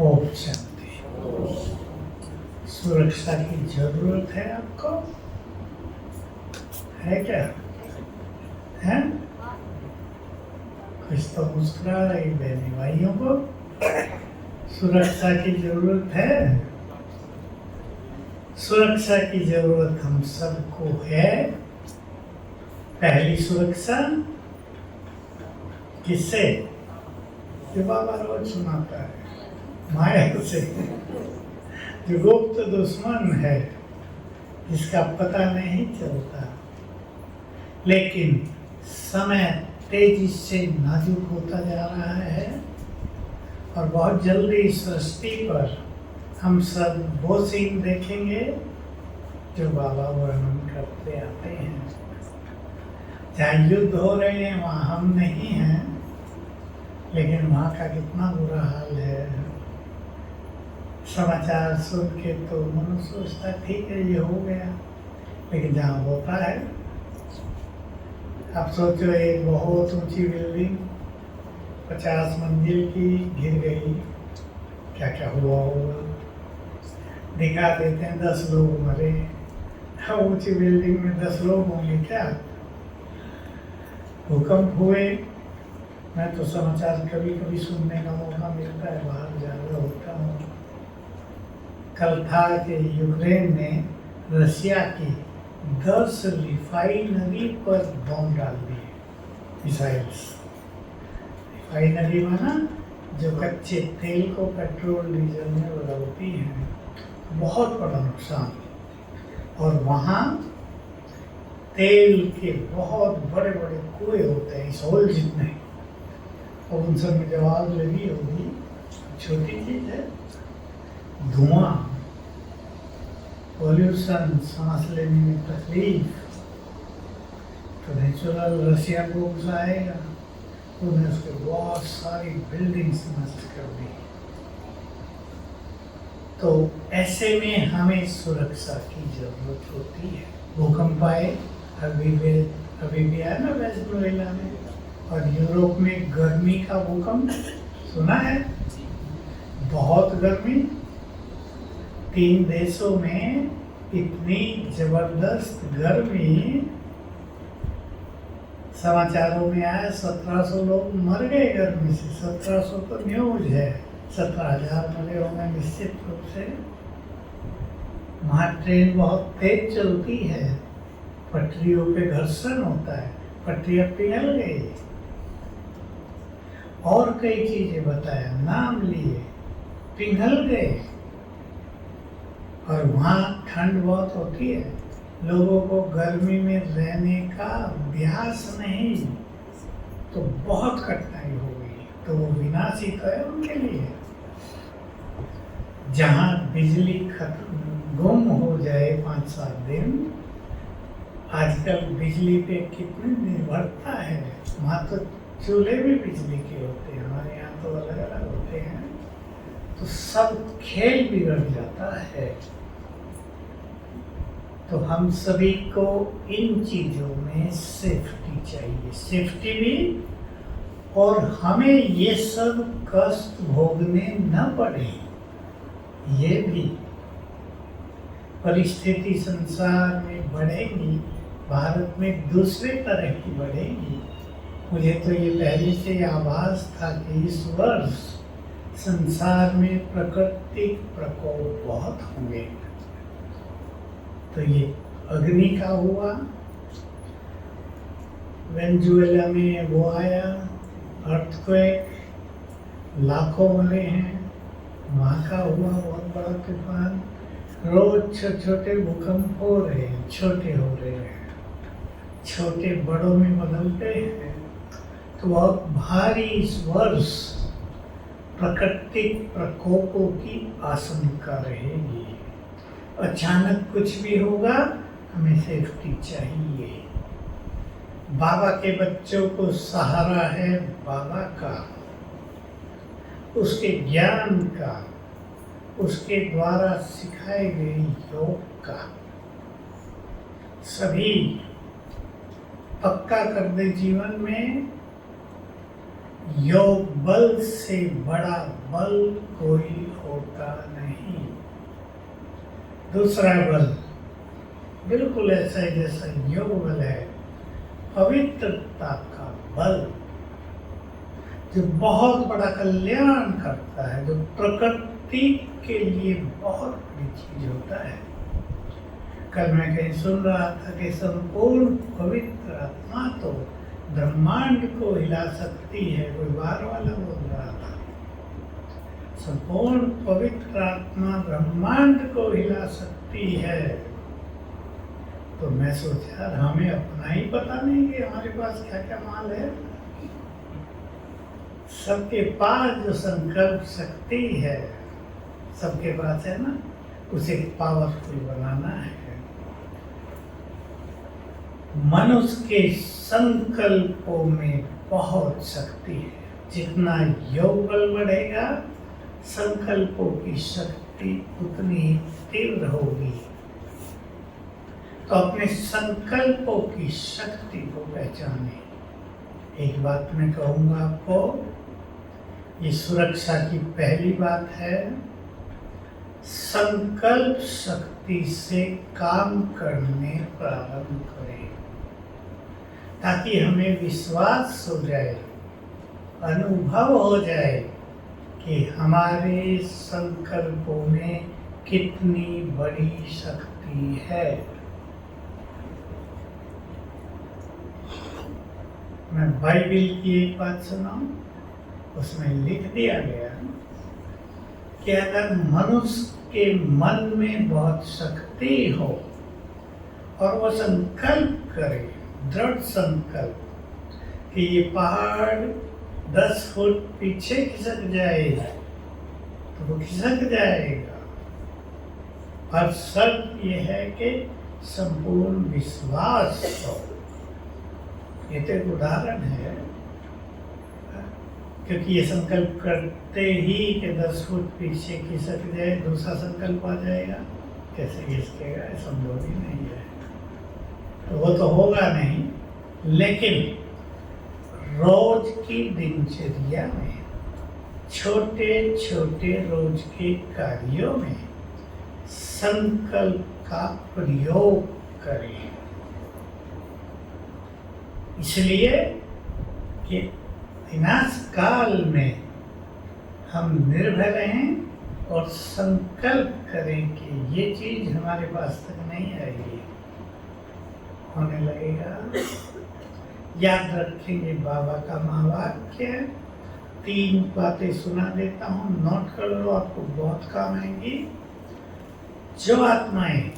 ओम शांति। सुरक्षा की जरूरत है आपको? है क्या? है? कुछ तो मुस्कुरा रही बहनी भाइयों को। सुरक्षा की जरूरत है। सुरक्षा की जरूरत हम सबको है। पहली सुरक्षा किससे? जो बाबा रोज सुनाता है, माया से, जो गुप्त दुश्मन है, जिसका पता नहीं चलता, लेकिन समय तेजी से नाजुक होता जा रहा है और बहुत जल्दी इस सृष्टि पर हम सब वो सीन देखेंगे जो बाबा वर्णन करते आते हैं। जहाँ युद्ध हो रहे हैं वहाँ हम नहीं हैं, लेकिन वहाँ का कितना बुरा हाल है। समाचार सुन के तो मनुष्य सोचता ठीक है ये हो गया, लेकिन जहाँ होता है, आप सोचो एक बहुत ऊंची बिल्डिंग 50 मंजिल की गिर गई, क्या क्या हुआ होगा। दिखा देते हैं 10 लोग मरे। ऊंची बिल्डिंग में 10 लोग होंगे क्या? भूकंप हुए, मैं तो समाचार कभी कभी सुनने का मौका मिलता है, बाहर ज़्यादा होता हूँ। कल था कि यूक्रेन ने रशिया की 10 रिफाइनरी पर बम डाल दिए, मिसाइल्स। रिफाइनरी माना जो कच्चे तेल को पेट्रोल डीजल में बदलती हैं। बहुत बड़ा नुकसान। और वहाँ तेल के बहुत बड़े बड़े कुएं होते हैं, इस होल जितने, और उन सब में जब आग लगी होगी, छोटी चीज है, धुआं, पॉल्यूशन, सांस लेने में तकलीफ, तो नेचुरल रशिया को गुस्साएगा। उन्हें उसके बहुत सारी बिल्डिंग्स नष्ट कर दी। तो ऐसे में हमें सुरक्षा की जरूरत होती है। भूकंप आए, अभी भी आया ना वेनेजुएला में, और यूरोप में गर्मी का भूकंप सुना है, बहुत गर्मी। 3 देशों में इतनी जबरदस्त गर्मी, समाचारों में आया 1700 लोग मर गए गर्मी से। 1700 तो न्यूज है, 17,000 मरे होंगे निश्चित रूप से। वहाँ ट्रेन बहुत तेज चलती है, पटरियों पे घर्षण होता है, पटरियाँ पिघल गई, और कई चीजें बताया, नाम लिए, पिघल गए। और वहाँ ठंड बहुत होती है, लोगों को गर्मी में रहने का अभ्यास नहीं, तो बहुत कठिनाई हो गई। तो वो विनाशी तो है उनके लिए। जहाँ बिजली गुम हो जाए 5-7 दिन, आजकल बिजली पे कितनी निर्भरता है। वहाँ तो चूल्हे भी बिजली के होते हैं, हमारे यहाँ तो अलग अलग होते हैं। तो सब खेल बिगड़ जाता है। तो हम सभी को इन चीजों में सेफ्टी चाहिए, सेफ्टी भी, और हमें ये सब कष्ट भोगने न पड़े, ये भी। परिस्थिति संसार में बढ़ेगी, भारत में दूसरे तरह की बढ़ेगी। मुझे तो ये पहले से आभास था कि इस वर्ष संसार में प्राकृतिक प्रकोप बहुत होंगे। तो ये अग्नि का हुआ, वेनेजुएला में वो आया अर्थक्वेक, लाखों मरे हैं। वहाँ का हुआ बहुत बड़ा तूफान। रोज छोटे भूकंप हो रहे हैं, छोटे हो रहे हैं, छोटे बड़ों में बदलते हैं। तो बहुत भारी इस वर्ष प्राकृतिक प्रकोपों की आशंका रहेगी। अचानक कुछ भी होगा, हमें सेफ्टी चाहिए। बाबा के बच्चों को सहारा है बाबा का, उसके ज्ञान का, उसके द्वारा सिखाए गए योग का। सभी पक्का कर दे जीवन में योग बल से बड़ा बल कोई होता नहीं। दूसरा बल बिल्कुल ऐसा ही जैसा योग बल है, पवित्रता का बल, जो बहुत बड़ा कल्याण करता है, जो प्रकृति के लिए बहुत बड़ी चीज होता है। कल मैं कहीं सुन रहा था कि संपूर्ण पवित्र आत्मा तो ब्रह्मांड को हिला सकती है, कोई बाहर वाला बोल रहा था। संपूर्ण पवित्र आत्मा ब्रह्मांड को हिला सकती है। तो मैं सोचा हमें अपना ही पता नहीं कि हमारे पास क्या क्या माल है। सबके पास जो संकल्प शक्ति है, सबके पास है ना, उसे पावरफुल बनाना है। मनुष्य के संकल्पों में बहुत शक्ति है। जितना योग बल बढ़ेगा, संकल्पों की शक्ति उतनी तीव्र होगी। तो अपने संकल्पों की शक्ति को पहचाने। एक बात मैं कहूँगा आपको, ये सुरक्षा की पहली बात है। संकल्प शक्ति से काम करने प्रारंभ करें, ताकि हमें विश्वास हो जाए, अनुभव हो जाए कि हमारे संकल्पों में कितनी बड़ी शक्ति है। मैं बाइबल की एक बात सुनाऊं, उसमें लिख दिया गया कि अगर मनुष्य के मन में बहुत शक्ति हो और वो संकल्प करे, दृढ़ संकल्प, कि ये पहाड़ 10 फुट पीछे खिसक जाएगा, तो वो खिसक जाएगा। पर शर्त ये है कि संपूर्ण विश्वास हो। ये तो एक उदाहरण है, क्योंकि ये संकल्प करते ही कि 10 फुट पीछे खिसक जाए, दूसरा संकल्प आ जाएगा, कैसे खिसकेगा? संभव ही नहीं है। तो वो तो होगा नहीं, लेकिन रोज की दिनचर्या में, छोटे छोटे रोज के कार्यों में संकल्प का प्रयोग करें। इसलिए कि विनाश काल में हम निर्भय रहें और संकल्प करें कि ये चीज हमारे पास तक नहीं आएगी, होने लगेगा। याद रखेंगे बाबा का महावाक्य, 3 बातें सुना देता हूँ, नोट कर लो, आपको बहुत काम आएंगी। जो आत्माएं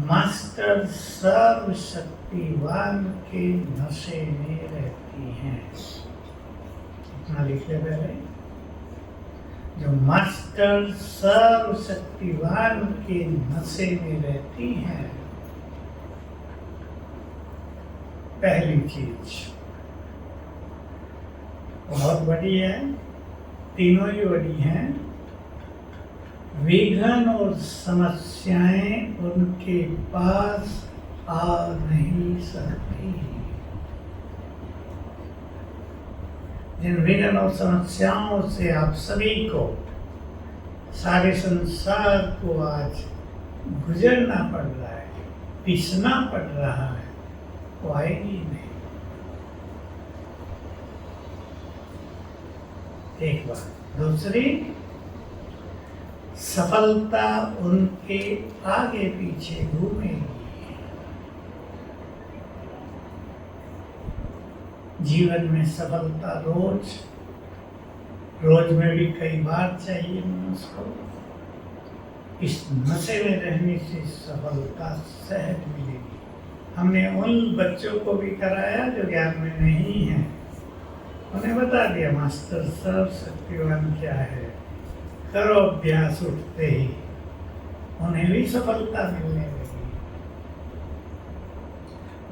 मास्टर सर्वशक्तिवान के नशे में रहती हैं, इतना लिख ले पहले। जो मास्टर सर्वशक्तिवान के नशे में रहती हैं, पहली चीज बहुत बड़ी है, तीनों ही बड़ी हैं। विघ्न और समस्याएं उनके पास आ नहीं सकती। जिन विघ्न और समस्याओं से आप सभी को, सारे संसार को आज गुजरना पड़ रहा है, पिसना पड़ रहा है, वो आएगी नहीं। एक बात। दूसरी, सफलता उनके आगे पीछे घूमेगी। जीवन में सफलता रोज रोज में भी कई बार चाहिए मनुष्य को। इस नशे में रहने से सफलता सहज मिलेगी। हमने उन बच्चों को भी कराया जो ज्ञान में नहीं है, उन्हें बता दिया मास्टर सर्वशक्तिवान क्या है, करो अभ्यास, उठते ही उन्हें भी सफलता मिलने लगी।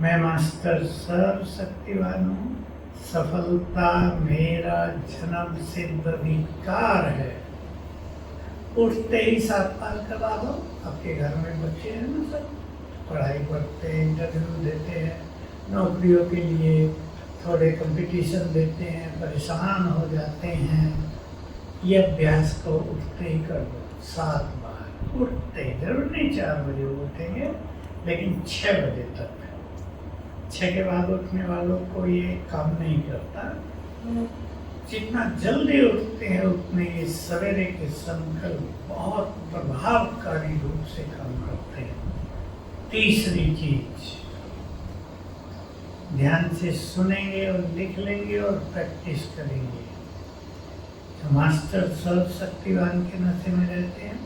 मैं मास्टर सर्वशक्तिवान हूँ, सफलता मेरा जन्म सिद्ध अधिकार है। उठते ही 7 बार करवा दो। आपके घर में बच्चे हैं ना, सब पढ़ाई पढ़ते हैं, इंटरव्यू देते हैं, नौकरियों के लिए थोड़े कंपटीशन देते हैं, परेशान हो जाते हैं। ये अभ्यास को उठते ही कर दो 7 बार। उठते जरूर नहीं 4 बजे उठेंगे, लेकिन 6 बजे तक। 6 के बाद उठने वालों को ये काम नहीं करता। जितना जल्दी उठते हैं उतने ये सवेरे के संकल्प बहुत प्रभावकारी रूप से काम करते हैं। तीसरी चीज, ध्यान से सुनेंगे और लिख लेंगे और प्रैक्टिस करेंगे। जो मास्टर सर्वशक्तिवान के नशे में रहते हैं,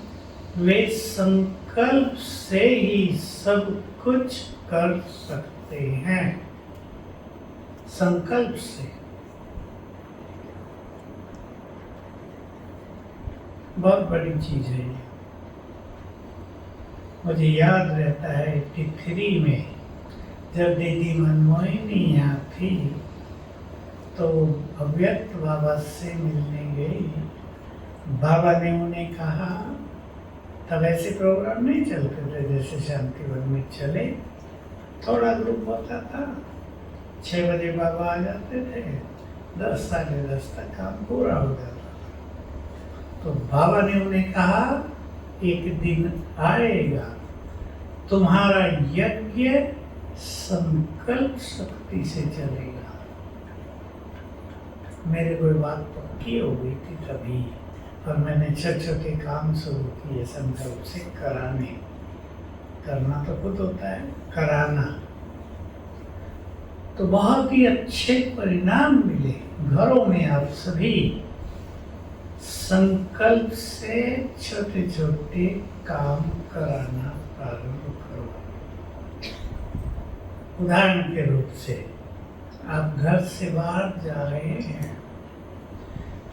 वे संकल्प से ही सब कुछ कर सकते हैं। संकल्प से। बहुत बड़ी चीज है ये। मुझे याद रहता है 83 में जब दीदी मनमोहिनी यहाँ थी तो अव्यक्त बाबा से मिलने गई। बाबा ने उन्हें कहा, तब ऐसे प्रोग्राम नहीं चलते थे जैसे शांतिवन में चले, थोड़ा ग्रुप होता था। 6 बजे बाबा आ जाते थे, 10 साढ़े 10 तक काम पूरा हो जाता। तो बाबा ने उन्हें कहा, एक दिन आएगा तुम्हारा यज्ञ संकल्प शक्ति से चलेगा। मेरे कोई बात पक्की हो गई थी तभी, और मैंने छोटे छोटे काम शुरू किए संकल्प से कराने। करना तो खुद होता है, कराना। तो बहुत ही अच्छे परिणाम मिले। घरों में आप सभी संकल्प से छोटे छोटे काम कराना प्रारंभ करो। उदाहरण के रूप से, आप घर से बाहर जा रहे हैं,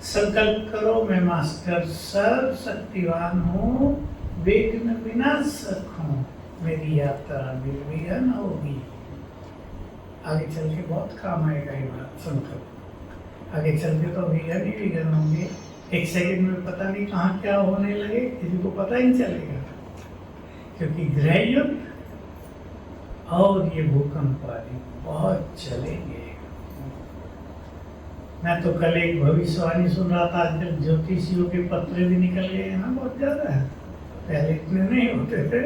संकल्प करो, मैं मास्टर सर्वशक्तिवान हूँ, विघ्न विनाशक हूँ, मेरी यात्रा निर्विघ्न होगी। आगे चल के बहुत काम आएगा ये बात। संकल्प आगे चल के तो विघ्न ही विघ्न होंगे। 1 सेकंड में पता नहीं कहाँ क्या होने लगे, किसी को पता ही नहीं चलेगा। क्योंकि गृह युद्ध और ये भूकंप आदि बहुत चलेंगे। मैं तो कल एक भविष्यवाणी सुन रहा था, आजकल ज्योतिषियों के पत्र भी निकल गए हैं ना, बहुत ज़्यादा है। पहले इतने नहीं होते थे।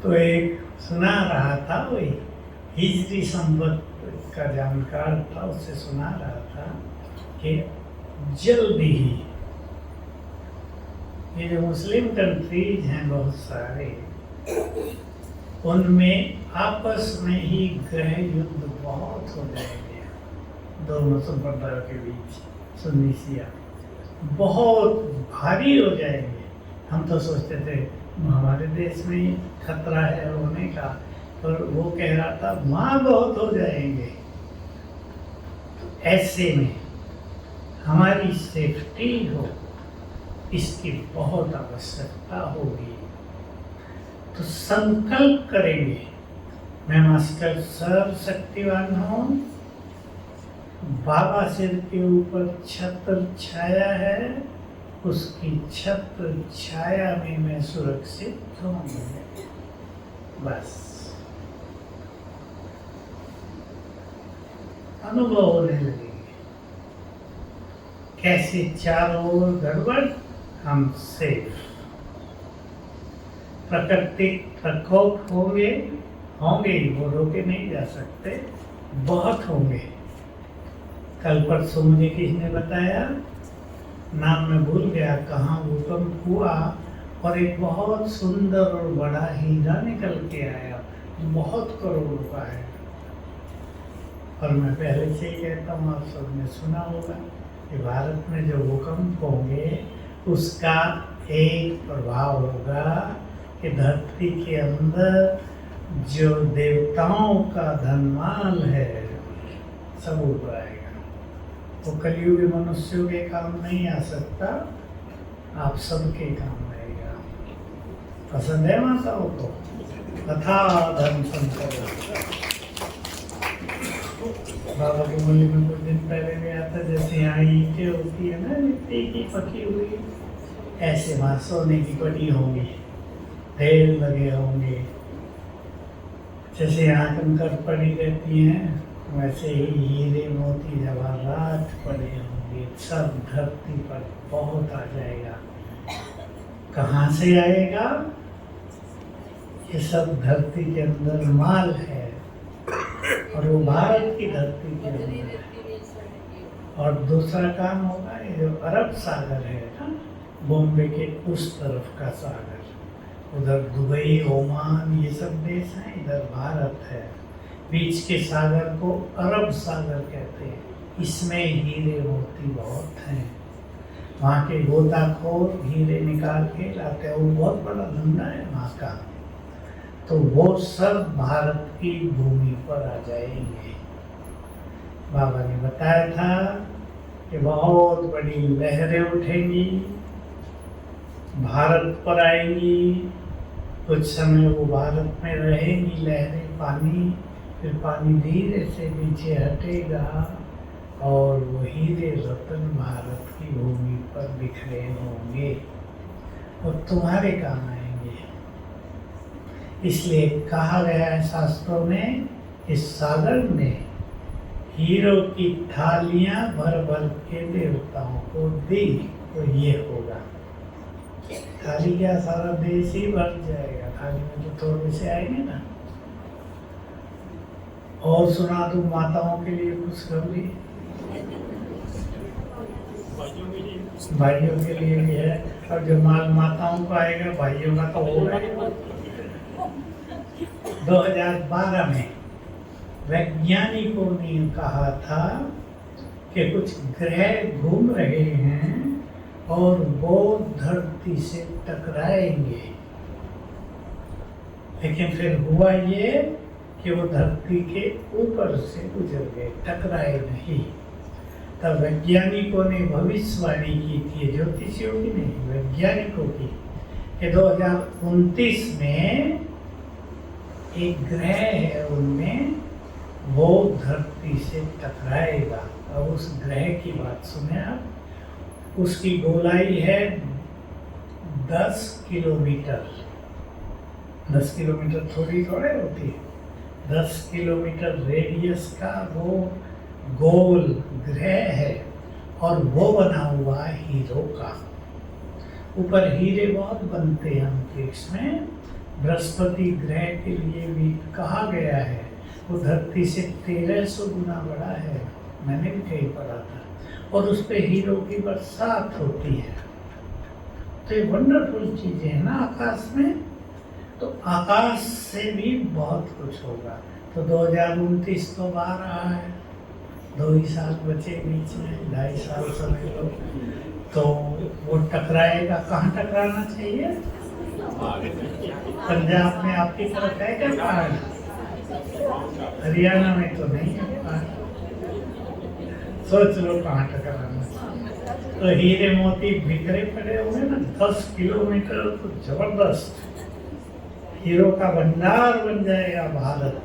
तो एक सुना रहा था, वही हिजरी संवत का जानकार था, उससे सुना रहा था कि जल्दी ही ये जो मुस्लिम कंट्रीज हैं बहुत सारे, उनमें आपस में ही गृह युद्ध बहुत हो जाएंगे। दोनों संप्रदायों के बीच, सुन्नी शिया, बहुत भारी हो जाएंगे। हम तो सोचते थे हमारे देश में ही खतरा है होने का, पर वो कह रहा था वहाँ बहुत हो जाएंगे। ऐसे में हमारी सेफ्टी हो, इसकी बहुत आवश्यकता होगी। तो संकल्प करेंगे, मैं मास्टर सर्वशक्तिवान हूँ, बाबा सिर के ऊपर छत्र छाया है, उसकी छत्र छाया में मैं सुरक्षित हूँ। बस अनुभव होने लगेंगे कैसे चारों ओर गड़बड़, हम सेफ। प्राकृतिक प्रकोप होंगे ही, वो रोके नहीं जा सकते, बहुत होंगे। कल परसों मुझे किसने बताया, नाम मैं भूल गया, कहाँ भूकंप हुआ और एक बहुत सुंदर और बड़ा हीरा निकल के आया, बहुत करोड़ों का है। और मैं पहले से ही कहता हूँ, आप सबने सुना होगा कि भारत में जो भूकंप होंगे उसका एक प्रभाव होगा कि धरती के अंदर जो देवताओं का धनमाल है सब ऊपर आएगा। वो कलयुगी मनुष्यों के काम नहीं आ सकता, आप सबके काम आएगा। पसंद है माताओं को? कथा धर्म संकल्प बाबा के मुरली में कुछ दिन पहले भी आता, जैसे यहाँ ईंटें होती है ना मिट्टी की पकी हुई, ऐसे वहाँ सोने की पड़ी होंगी, ढेर लगे होंगे। जैसे यहाँ कंकर पड़ी रहती हैं वैसे ही हीरे मोती जवाहरात पड़े होंगे, सब धरती पर बहुत आ जाएगा। कहाँ से आएगा? ये सब धरती के अंदर माल है और वो भारत की धरती के अंदर है। और दूसरा काम होगा, ये जो अरब सागर है ना, बॉम्बे के उस तरफ का सागर, उधर दुबई, ओमान, ये सब देश हैं, इधर भारत है। बीच के सागर को अरब सागर कहते हैं। इसमें हीरे मोती बहुत हैं। वहाँ के गोताखोर हीरे निकाल के लाते हैं, वो बहुत बड़ा धंधा है वहाँ का। तो वो सब भारत की भूमि पर आ जाएंगे। बाबा ने बताया था कि बहुत बड़ी लहरें उठेंगी, भारत पर आएंगी, कुछ समय वो भारत में रहेंगी लहरें, पानी, फिर पानी धीरे से नीचे हटेगा और वो हीरे रतन भारत की भूमि पर बिखरे होंगे और तुम्हारे काम आएंगे। इसलिए कहा गया है शास्त्रों में, इस सागर में हीरों की थालियां भर भर के देवताओं को दी तो ये होगा। थाली क्या, सारा देश ही भर जाएगा, थाली में तो थोड़े से आएंगे ना। और सुना दूं माताओं के लिए खुशखबरी, भाइयों के लिए भी है। और जो माल माताओं को आएगा, भाइयों का तो होगा। 2012 में वैज्ञानिकों ने कहा था कि कुछ ग्रह घूम रहे हैं और वो धरती से टकराएंगे। लेकिन फिर हुआ ये कि वो धरती के ऊपर से गुजर गए, टकराए नहीं। तब वैज्ञानिकों ने भविष्यवाणी की थी, ज्योतिषियों की नहीं, वैज्ञानिकों की, कि 2029 में एक ग्रह है उनमें, वो धरती से टकराएगा। और उस ग्रह की बात सुने आप, उसकी गोलाई है 10 किलोमीटर। 10 किलोमीटर थोड़ी होती है। 10 किलोमीटर रेडियस का वो गोल ग्रह है और वो बना हुआ है हीरो का। ऊपर हीरे बहुत बनते हैं अंतरिक्ष में। बृहस्पति ग्रह के लिए भी कहा गया है, वो धरती से 1300 गुना बड़ा है, मैंने भी कहीं पढ़ा था। और उस पे हीरो की बरसात होती है। तो ये वंडरफुल चीजें हैं ना आकाश में। तो आकाश से भी बहुत कुछ होगा। तो 2029 तो आ रहा है, 2 ही साल बचे बीच में, 2.5 साल समझ लो। तो वो टकराएगा। कहाँ टकराना चाहिए? पंजाब में आपकी तरफ है क्या पहाड़? हरियाणा में तो नहीं है पहाड़। सोच लो कहाँ टकराना चाहिए। तो हीरे मोती बिखरे पड़े हुए ना 10 किलोमीटर, तो जबरदस्त हीरो का भंडार बन जाएगा भारत।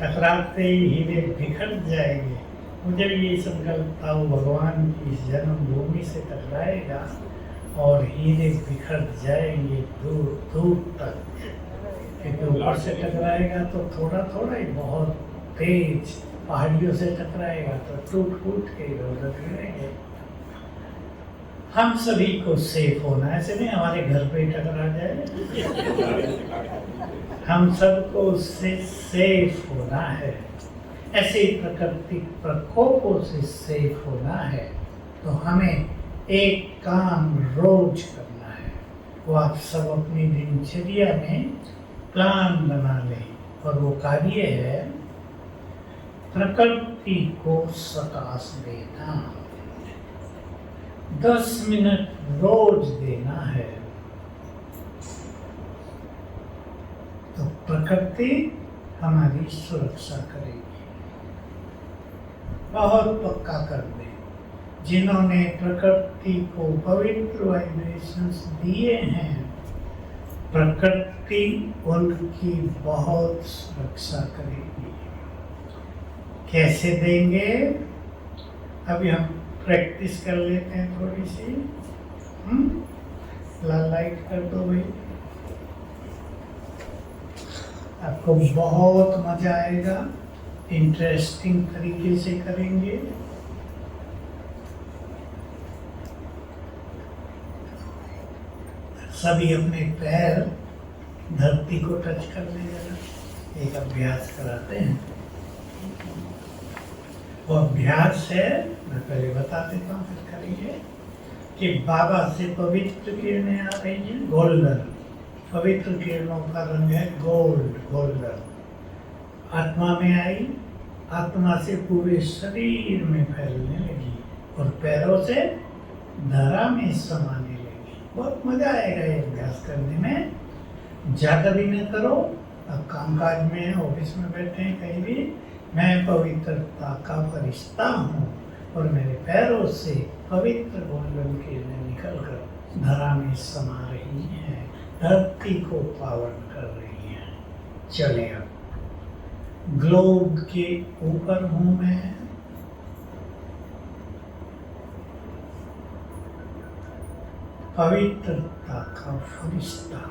टकराते ही हीरे बिखर जाएंगे। मुझे भी यही संकल्प था, वो भगवान की जन्मभूमि से टकराएगा और हीरे बिखर जाएंगे दूर दूर तक। क्योंकि ऊपर से टकराएगा तो थोड़ा थोड़ा ही, बहुत तेज पहाड़ियों से टकराएगा तो टूट फूट के इधर गिरेंगे। हम सभी को सेफ होना है, ऐसे नहीं हमारे घर पे ही टकरा जाए। हम सबको उससे सेफ होना है। ऐसे प्राकृतिक प्रकोपों से सेफ होना है। तो हमें एक काम रोज करना है, वो आप सब अपनी दिनचर्या में प्लान बना लें। और वो कार्य है प्रकृति को सकाश देना। 10 मिनट रोज देना है। तो प्रकृति हमारी सुरक्षा करेगी। बहुत पक्का कर दे। जिन्होंने प्रकृति को पवित्र वाइब्रेशंस दिए हैं, प्रकृति उनकी बहुत सुरक्षा करेगी। कैसे देंगे? अभी हम प्रैक्टिस कर लेते हैं थोड़ी सी। लाइट कर दो भाई, आपको बहुत मजा आएगा। इंटरेस्टिंग तरीके से करेंगे। सभी अपने पैर धरती को टच कर लेगा। एक अभ्यास कराते हैं। वो अभ्यास है, मैं पहले बता देता हूँ फिर करेंगे, कि बाबा से पवित्र किरणें आ रही हैं, गोल्डन। पवित्र किरणों का रंग है गोल्डन। आत्मा में आई, आत्मा से पूरे शरीर में फैलने लगी और पैरों से धरा में समाने लगी। बहुत मजा आएगा ये अभ्यास करने में। ज़्यादा भी न करो। अब कामकाज में, ऑफिस में बैठे हैं कहीं भी, मैं पवित्रता का फरिश्ता हूँ और मेरे पैरों से पवित्र गोल्डन किरणें निकलकर धरा में समा रही हैं, धरती को पावन कर रही हैं। चले अब ग्लोब के ऊपर हूँ मैं, पवित्रता का फरिश्ता।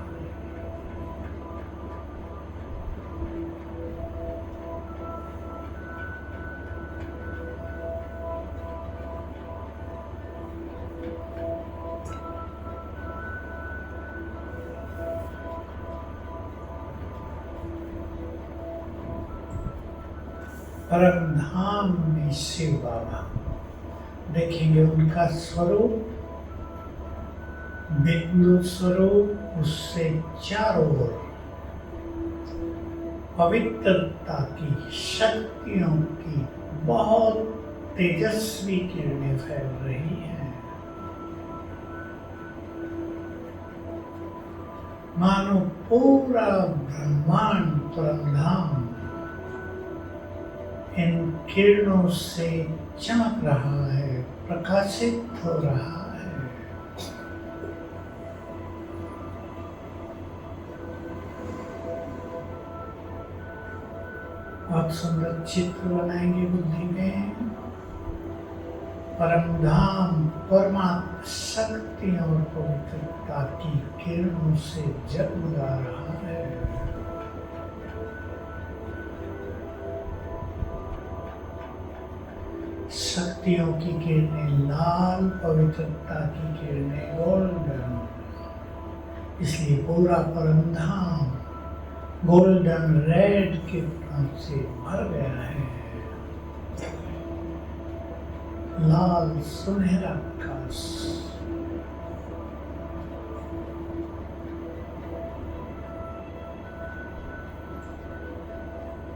परम धाम में शिव बाबा, देखेंगे उनका स्वरूप, बिंदु स्वरूप, उससे चारों ओर पवित्रता की, शक्तियों की बहुत तेजस्वी किरणें फैल रही हैं। मानो पूरा ब्रह्मांड परमधाम इन किरणों से चमक रहा है, प्रकाशित हो रहा है। बहुत सुंदर चित्र बनाएंगे बुद्धि में। परमधाम, परमात्मा शक्ति और पवित्रता की किरणों से जगमगा रहा है। शक्तियों की किरणें लाल, पवित्रता की किरणें गोल्डन, इसलिए पूरा परमधाम गोल्डन रेड किरणों से भर गया है। लाल सुनहरा आकाश,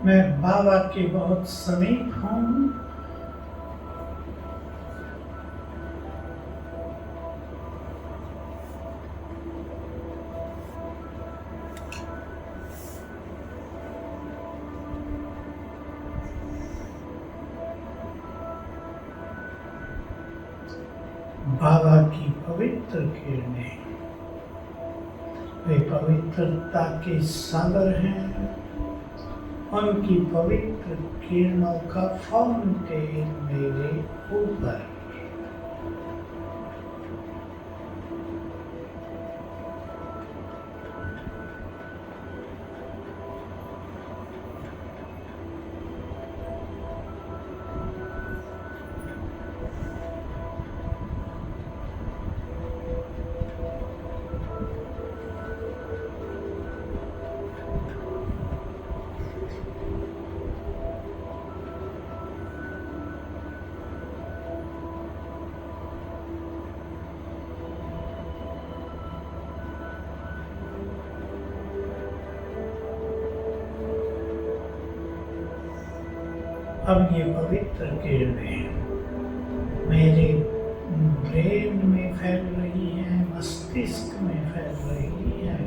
मैं बाबा के बहुत समीप हूँ। बाबा की पवित्र किरणें, वे पवित्रता के सागर हैं। उनकी पवित्र किरणों का फाउंटेन मेरे ऊपर। अब ये पवित्र किरणें मेरे ब्रेन में फैल रही हैं, मस्तिष्क में फैल रही हैं।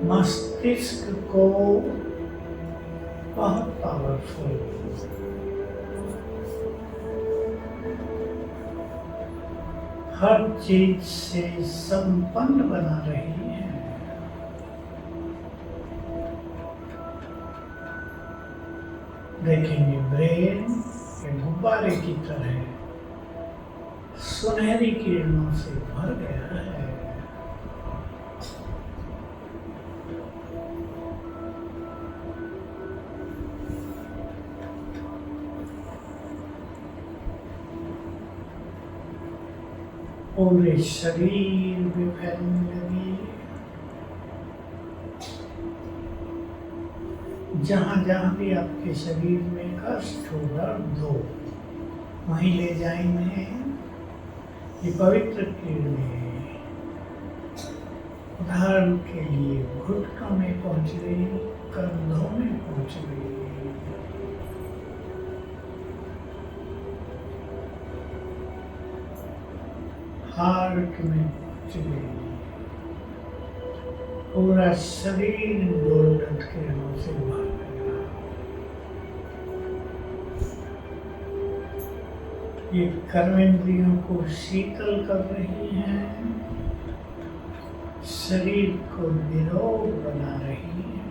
मस्तिष्क को बहुत पावरफुल, हर चीज से संपन्न बना रही है। देखेंगे ब्रेन के गुब्बारे की तरह सुनहरी किरणों से भर गया है। पूरे शरीर में फैलने लगी। जहाँ जहाँ भी आपके शरीर में कष्ट हो, दर्द हो, वहीं ले जाएंगे। ये पवित्र किरणें उदाहरण के लिए घुटनों में पहुँच गई, कंधों में पहुँच गई, हार्ट में पहुँच गई। पूरा शरीर गोल्डन किरणों से भर गया। ये कर्मेंद्रियों को शीतल कर रही हैं, शरीर को निरोग बना रही हैं।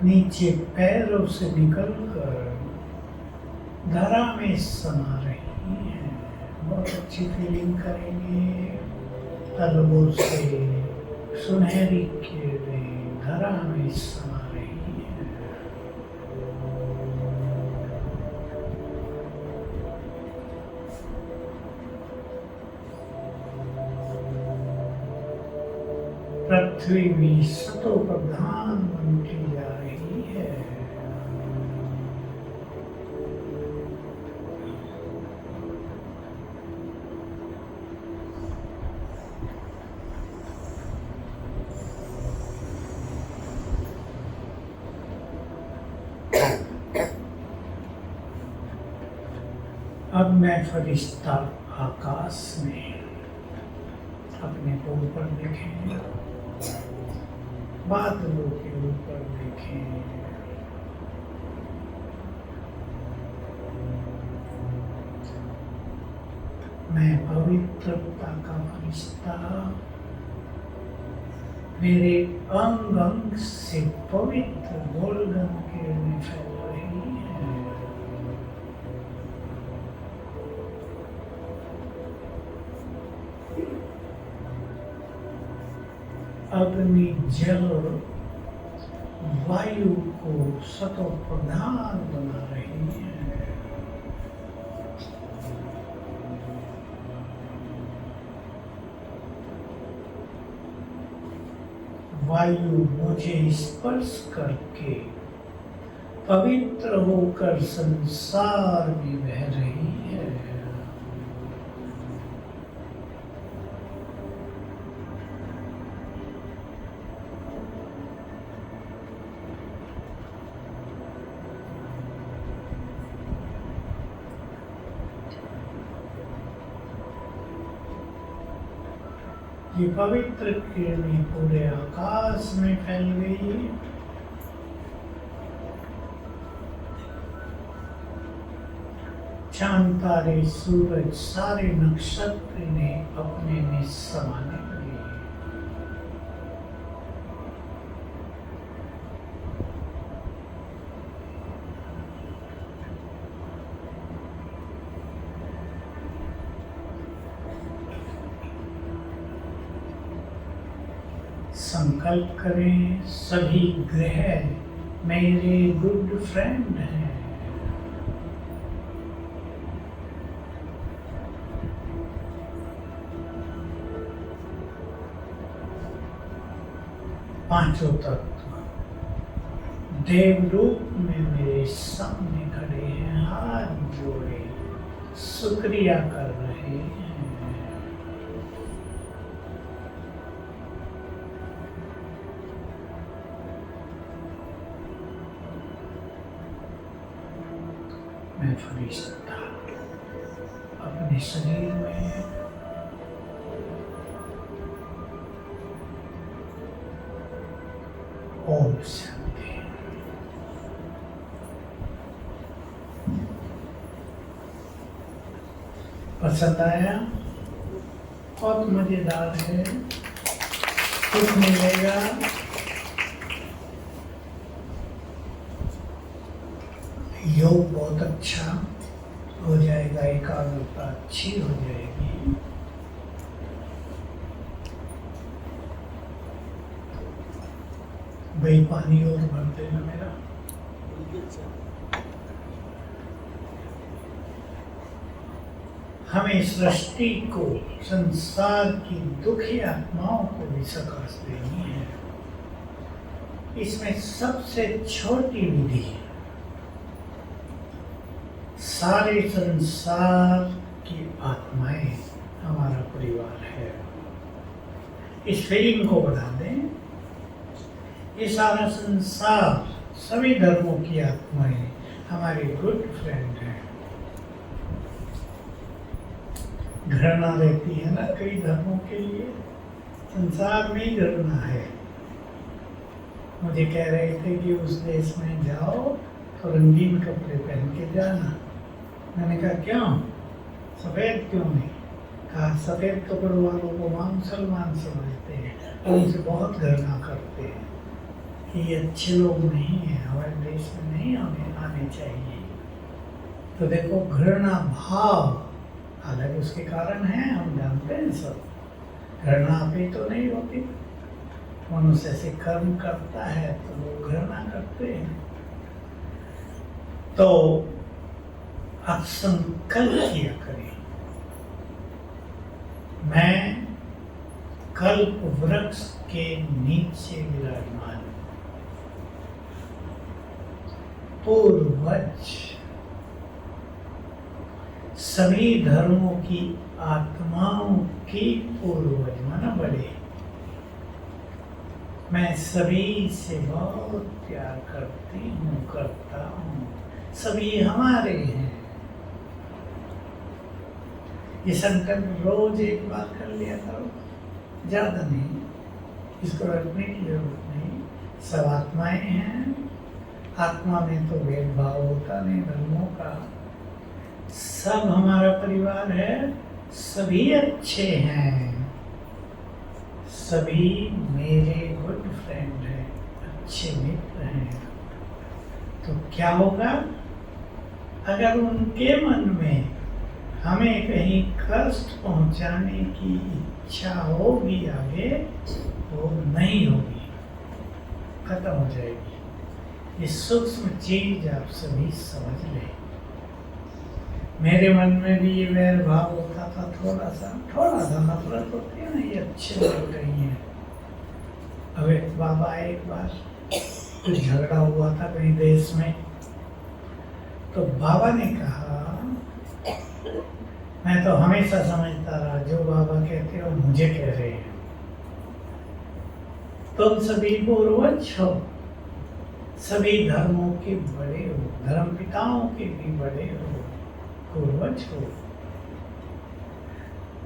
नीचे पैरों से निकलकर धरा में समा रही है। बहुत अच्छी फीलिंग करेंगे। तलवों से सुनहरी किरणें धरा में समा रही है। पृथ्वी भी सतो प्रधान बनती जा रही है। अब मैं फरिश्ता आकाश में अपने को ऊपर देखें, बादलों के ऊपर देखें। मैं पवित्रता का फरिश्ता, मेरे अंग अंग से पवित्र गोल्डन किरणें फैल रही हैं। अग्नि, जल, वायु को सतो प्रधान बना रही है। वायु मुझे स्पर्श करके पवित्र होकर संसार में बह रही है। ये पवित्र किरणें पूरे आकाश में फैल गई। चांद, तारे, सूरज, सारे नक्षत्र ने अपने में समाने लगे। संकल्प करें, सभी ग्रह मेरे गुड फ्रेंड हैं। पांचों तत्व देव रूप में मेरे सामने खड़े हैं, हाथ जोड़े शुक्रिया कर रहे हैं। मैं फरिश्ता अपने शरीर में ओम शांति। पसंद आया? बहुत मजेदार है, कुछ मिलेगा। योग बहुत अच्छा हो जाएगा, एकाग्रता अच्छी हो जाएगी। भाई पानी और भर देना मेरा। हमें सृष्टि को, संसार की दुखी आत्माओं को भी सकाश देनी है। इसमें सबसे छोटी विधि, सारे संसार की आत्माएं हमारा परिवार है, इस फीलिंग को बढ़ा दें। ये सारा संसार, सभी धर्मों की आत्माएं हमारी गुड फ्रेंड है। घृणा रहती है ना कई धर्मों के लिए, संसार में ही घृणा है। मुझे कह रहे थे कि उस देश में जाओ तो रंगीन कपड़े पहन के जाना। मैंने कहा क्यों, सफ़ेद क्यों नहीं? कहा सफ़ेद कपड़े वालों को वहाँ मुसलमान समझते हैं और उनसे बहुत घृणा करते हैं कि ये अच्छे लोग नहीं हैं, हमारे देश में नहीं आने चाहिए। तो देखो, घृणा भाव, हालांकि उसके कारण हैं, हम जानते हैं सब। घृणा भी तो नहीं होती, मनुष्य ऐसे कर्म करता है तो लोग घृणा करते हैं। तो आप संकल्प किया करें, मैं कल्प वृक्ष के नीचे विराजमान, पूर्वज सभी धर्मों की आत्माओं की पूर्वज माना बड़े, मैं सभी से बहुत प्यार करता हूँ, सभी हमारे हैं। ये संकल्प रोज एक बार कर लिया करो, ज्यादा नहीं, इसको रखने की जरूरत नहीं। सब आत्माएं हैं, आत्मा में तो भेदभाव होता नहीं धर्मों का, सब हमारा परिवार है, सभी अच्छे हैं, सभी मेरे गुड फ्रेंड हैं, अच्छे मित्र हैं। तो क्या होगा, अगर उनके मन में हमें कहीं कष्ट पहुंचाने की इच्छा होगी आगे, वो नहीं होगी, खत्म हो जाएगी। ये सूक्ष्म चीज आप सभी समझ लें। मेरे मन में भी ये वैर भाव होता था, थोड़ा सा नफरत होती है ना, ये अच्छे लग रही है। अब एक बाबा एक बार कुछ झगड़ा हुआ था कहीं देश में, तो बाबा ने कहा, मैं तो हमेशा समझता रहा जो बाबा कहते हो मुझे कह रहे हैं, तुम सभी पूर्वज हो, सभी धर्मों के बड़े हो, धर्म पिताओं के भी बड़े हो, पूर्वज हो।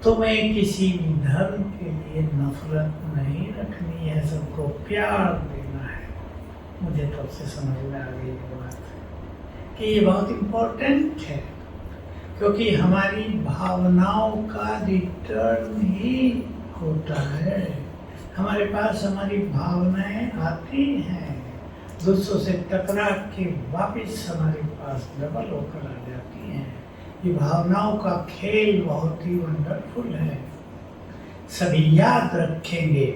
तुम्हें किसी भी धर्म के लिए नफरत नहीं रखनी है, सबको प्यार देना है। मुझे तब से समझ में आ गई ये बात कि ये बहुत इम्पोर्टेंट है, क्योंकि हमारी भावनाओं का रिटर्न ही होता है। हमारे पास हमारी भावनाएं आती हैं, दूसरों से टकरा के वापस हमारे पास डबल होकर आ जाती हैं। ये भावनाओं का खेल बहुत ही वंडरफुल है, सभी याद रखेंगे।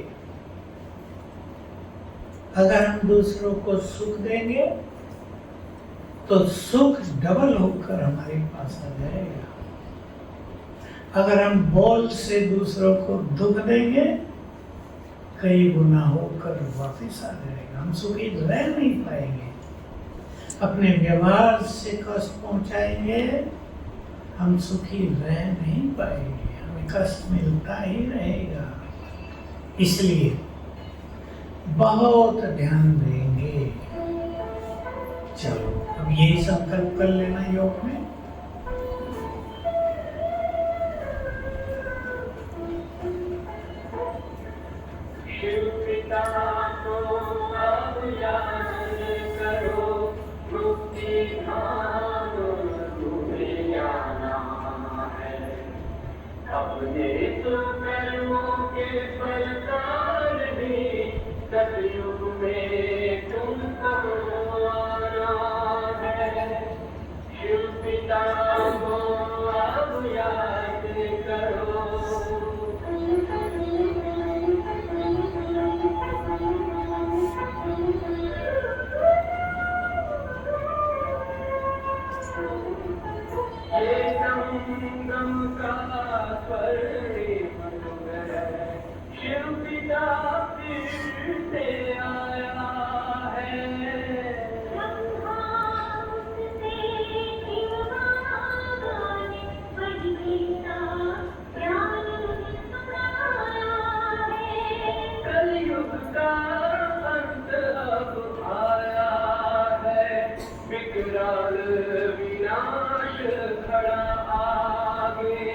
अगर हम दूसरों को सुख देंगे तो सुख डबल होकर हमारे पास आ जाएगा। अगर हम बोल से दूसरों को दुख देंगे, कई गुना होकर वापस आ जाएगा। हम सुखी रह नहीं पाएंगे। अपने व्यवहार से कष्ट पहुंचाएंगे, हम सुखी रह नहीं पाएंगे, हमें कष्ट मिलता ही रहेगा। इसलिए बहुत ध्यान देंगे। चलो अब यही संकल्प कर लेना योग में। शिव पिता को अब याद करो, मुक्ति धाम तुम्हें जाना है। अपने कर्मों के फलदार भी सतयुग में तुमको आना है। शिव पिता को अब याद करो। संगम का स्वर्णिम युग है, शिव पिता फिर से आया है। कलयुग का अंत अब आया है, विकराल विनाश खड़ा आगे।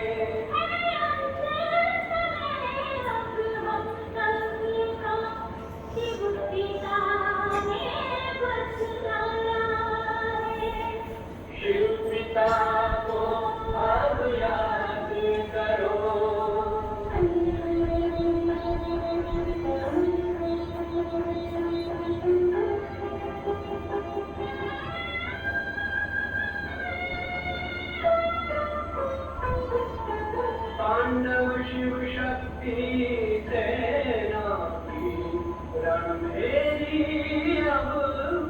शिव पिता को अब याद करो, पांडव शिव शक्ति सेना की रणभेरी अब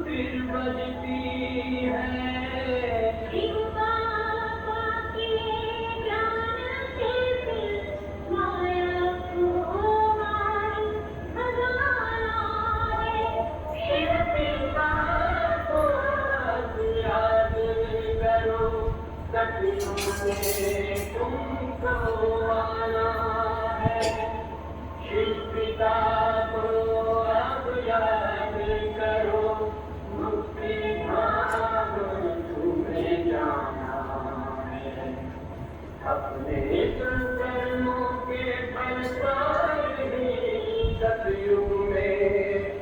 फिर बजती है। शिव पिता को अब याद करो, सपनों में तुमको आना है। शिव पिता को अब याद करो, मुक्ति धाम तुम्हें जाना है। अपने कर्मों के फल पर ही सतयुग में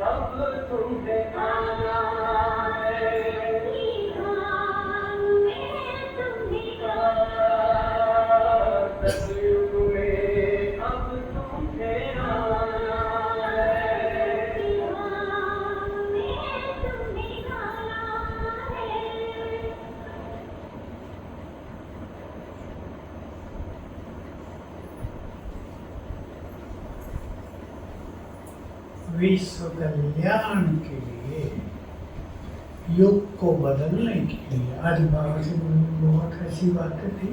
अब तुम्हें आना है। सतयुग में अब तुम्हें आना है। विश्व कल्याण के लिए, युग को बदलने के लिए। आज बाबा से बहुत ऐसी बातें थी।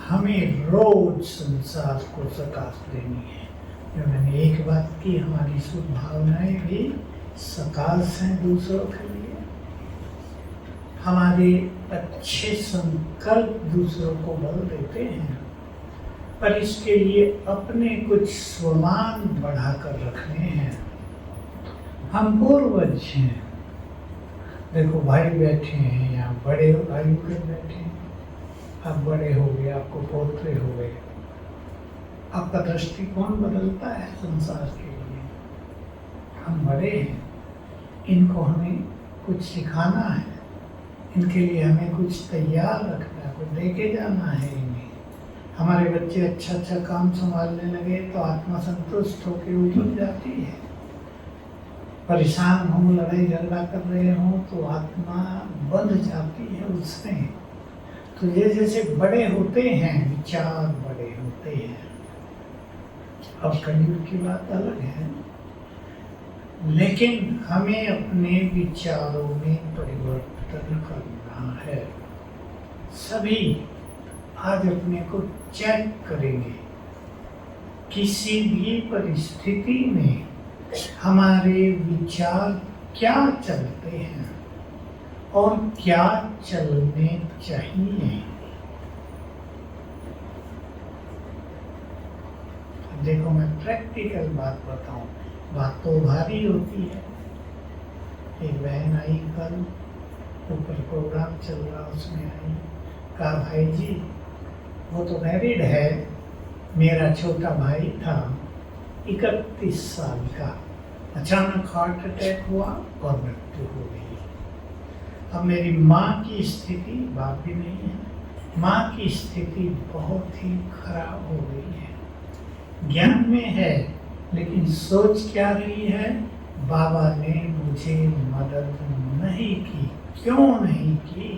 हमें रोज संसार को सकाश देनी है। जो मैंने एक बात की, हमारी शुभ भावनाएं भी सकाश हैं दूसरों के लिए। हमारे अच्छे संकल्प दूसरों को बल देते हैं, पर इसके लिए अपने कुछ स्वमान बढ़ाकर रखने हैं। हम पूर्वज हैं। देखो भाई बैठे हैं यहाँ, बड़े भाई के बैठे हैं। आप बड़े हो गए, आपको पोते हो गए, आपका दृष्टिकोण बदलता है संसार के लिए। हम बड़े हैं, इनको हमें कुछ सिखाना है, इनके लिए हमें कुछ तैयार रखना है, कुछ लेके जाना है इन्हें। हमारे बच्चे अच्छा अच्छा काम संभालने लगे तो आत्मा संतुष्ट होकर उठ जाती है। परेशान हों, लड़ाई झगड़ा कर रहे हों तो आत्मा बंध जाती है उसमें। तो ये जैसे बड़े होते हैं, विचार बड़े होते हैं। अब कलयुग की बात अलग है, लेकिन हमें अपने विचारों में परिवर्तन करना है। सभी आज अपने को चेक करेंगे, किसी भी परिस्थिति में हमारे विचार क्या चलते हैं और क्या चलने चाहिए। देखो मैं प्रैक्टिकल बात बताऊं, बात तो भारी होती है। एक बहन आई कल, ऊपर प्रोग्राम चल रहा, उसमें आई, कहा भाई जी वो तो मैरिड है, मेरा छोटा भाई था 31 साल का, अचानक हार्ट अटैक हुआ और मृत्यु हो गई। अब मेरी माँ की स्थिति, बाप भी नहीं है, माँ की स्थिति बहुत ही खराब हो गई है। ज्ञान में है लेकिन सोच क्या रही है, बाबा ने मुझे मदद नहीं की, क्यों नहीं की।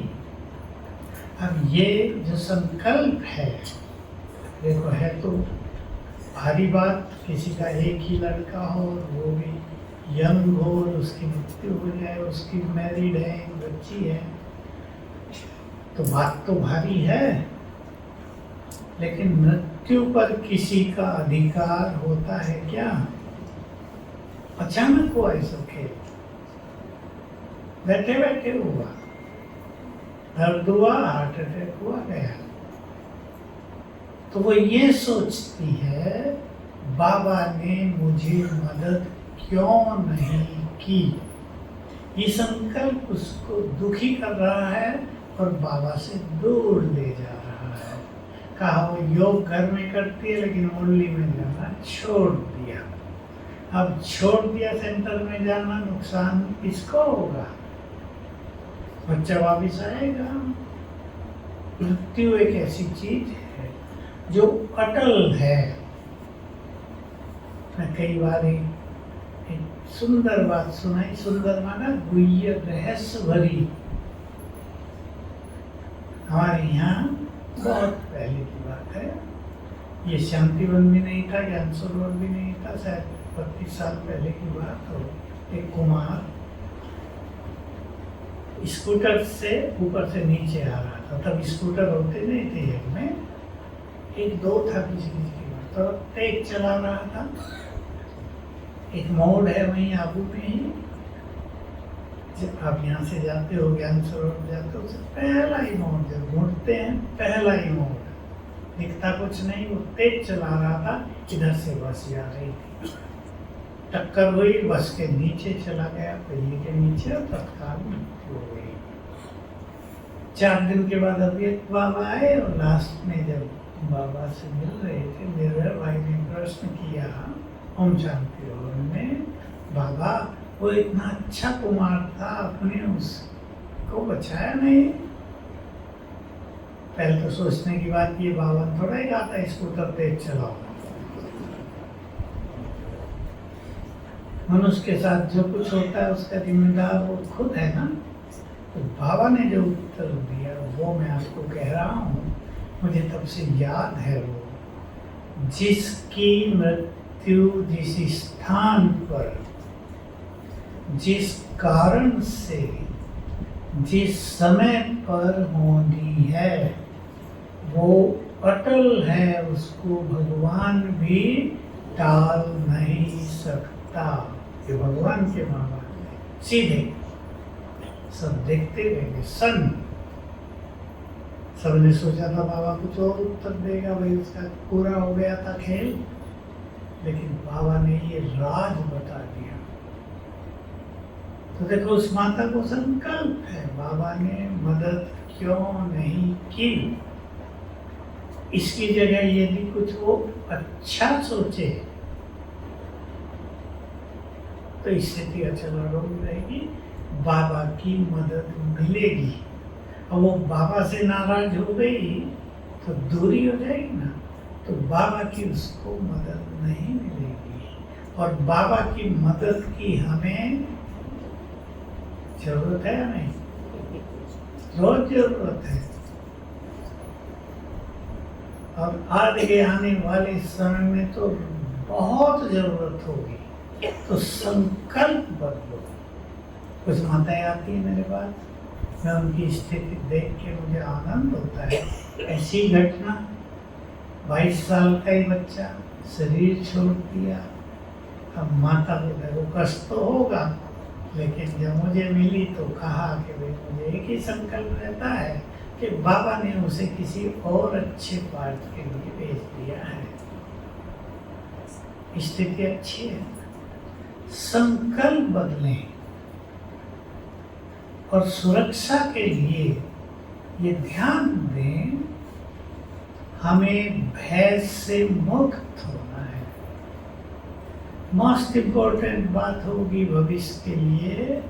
अब ये जो संकल्प है, देखो है तो भारी बात, किसी का एक ही लड़का हो और वो भी यंग हो और उसकी मृत्यु हो जाए, उसकी मैरिड है, एक बच्ची है, तो बात तो भारी है। लेकिन मृत्यु पर किसी का अधिकार होता है क्या? अचानक हुआ ये सब खेल, बैठे बैठे हुआ, दर्द हुआ, हार्ट अटैक हुआ, गया। तो वो ये सोचती है बाबा ने मुझे मदद क्यों नहीं की। ये संकल्प उसको दुखी कर रहा है और बाबा से दूर ले जा रहा है। कहा वो योग घर में करती है लेकिन मुरली में जाना छोड़ दिया। अब छोड़ दिया सेंटर में जाना, नुकसान किसको होगा? बच्चा वापिस आएगा। मृत्यु एक ऐसी चीज है जो अटल है। मैं कई बार एक सुंदर बात सुनाई, सुंदर माना गुह्य रहस्य भरी। हमारे यहाँ बहुत पहले की बात है, ये शांतिवन भी नहीं था, ज्ञान सरोवर भी नहीं था, शायद 25 साल पहले की बात हो। एक कुमार स्कूटर से ऊपर से नीचे आ रहा था, तब स्कूटर होते नहीं थे एक में, एक दो था किसी की बात, तो तेज चला रहा था। एक मोड़ है वहीं आबू में ही, जब आप यहाँ से जाते हो ज्ञान सरोवर जाते हो, उससे पहला ही मोड़, जब मुड़ते हैं पहला ही मोड़, दिखता कुछ नहीं, वो तेज चला रहा था, इधर से बस जा रही थी, टक्कर हुई, बस के नीचे चला गया, पहिए के नीचे, और तत्काल मृत्यु हो गई। 4 दिन के बाद अभी एक बाबा आए और लास्ट में जब बाबा से मिल रहे थे, मेरे भाई ने प्रश्न किया ओम शांति हवन में, बाबा वो इतना अच्छा कुमार था, आपने उसको बचाया नहीं? पहले तो सोचने की बात, ये बाबा थोड़ा ही आता है स्कूटर तेज चलाओ। मनुष्य के साथ जो कुछ होता है उसका जिम्मेदार वो खुद है ना। तो बाबा ने जो उत्तर दिया वो मैं आपको कह रहा हूँ, मुझे तब से याद है। वो जिसकी मृत्यु जिस स्थान पर, जिस कारण से, जिस समय पर होनी है, वो अटल है, उसको भगवान भी टाल नहीं सकता। ये भगवान के माँ बाप है, सीधे सब देखते रहेंगे। सबने सोचा था बाबा कुछ और उत्तर देगा, भाई उसका पूरा हो गया था खेल, लेकिन बाबा ने ये राज बता दिया। तो देखो उस माता को संकल्प है, बाबा ने मदद क्यों नहीं की। इसकी जगह यदि कुछ वो अच्छा सोचे तो स्थिति अचल रहेगी, बाबा की मदद मिलेगी। और वो बाबा से नाराज हो गई तो दूरी हो जाएगी ना, तो बाबा की उसको मदद नहीं मिलेगी। और बाबा की मदद की हमें जरूरत है या नहीं? रोज जरूरत है। और आगे आने वाले समय में तो बहुत जरूरत होगी। तो संकल्प बदलो। कुछ माताएं आती है मेरे पास, मैं उनकी स्थिति देख के मुझे आनंद होता है। ऐसी घटना, 22 साल का ही बच्चा शरीर छोड़ दिया। अब माता को देखो कष्ट तो होगा, लेकिन जब मुझे मिली तो कहा कि भाई मुझे एक ही संकल्प रहता है कि बाबा ने उसे किसी और अच्छे पार्ट के लिए भेज दिया है। स्थिति अच्छी है, संकल्प बदलें। और सुरक्षा के लिए ये ध्यान दें, हमें भय से मुक्त होना है। मोस्ट इम्पोर्टेंट बात होगी भविष्य के लिए,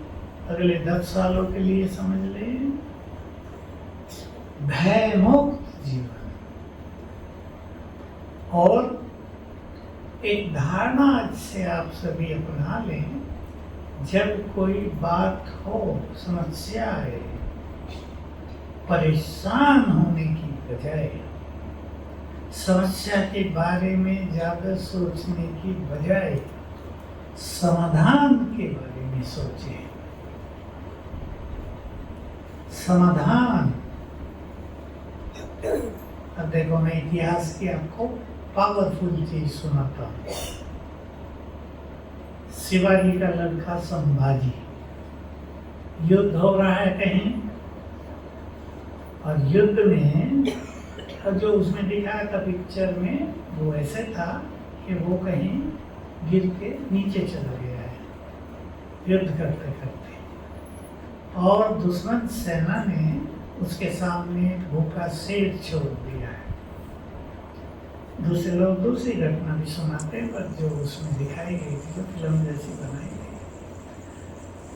अगले 10 सालों के लिए समझ लें, भय मुक्त जीवन। और एक धारणा आज से आप सभी अपना लें, जब कोई बात हो, समस्या है, परेशान होने की बजाय, समस्या के बारे में ज़्यादा सोचने की बजाय समाधान के बारे में सोचें। समाधान। अब देखो, मैं इतिहास की आपको पावरफुल चीज सुनाता हूँ। शिवाजी का लड़का संभाजी, युद्ध हो रहा है कहीं, और युद्ध में जो उसमें दिखाया था पिक्चर में, वो ऐसे था कि वो कहीं गिर के नीचे चला गया है युद्ध करते करते, और दुश्मन सेना ने उसके सामने भूखा शेर छोड़ दिया है। दूसरे लोग दूसरी घटना भी सुनाते हैं, पर जो उसमें दिखाई गई थी, जो फिल्म जैसी बनाई गई,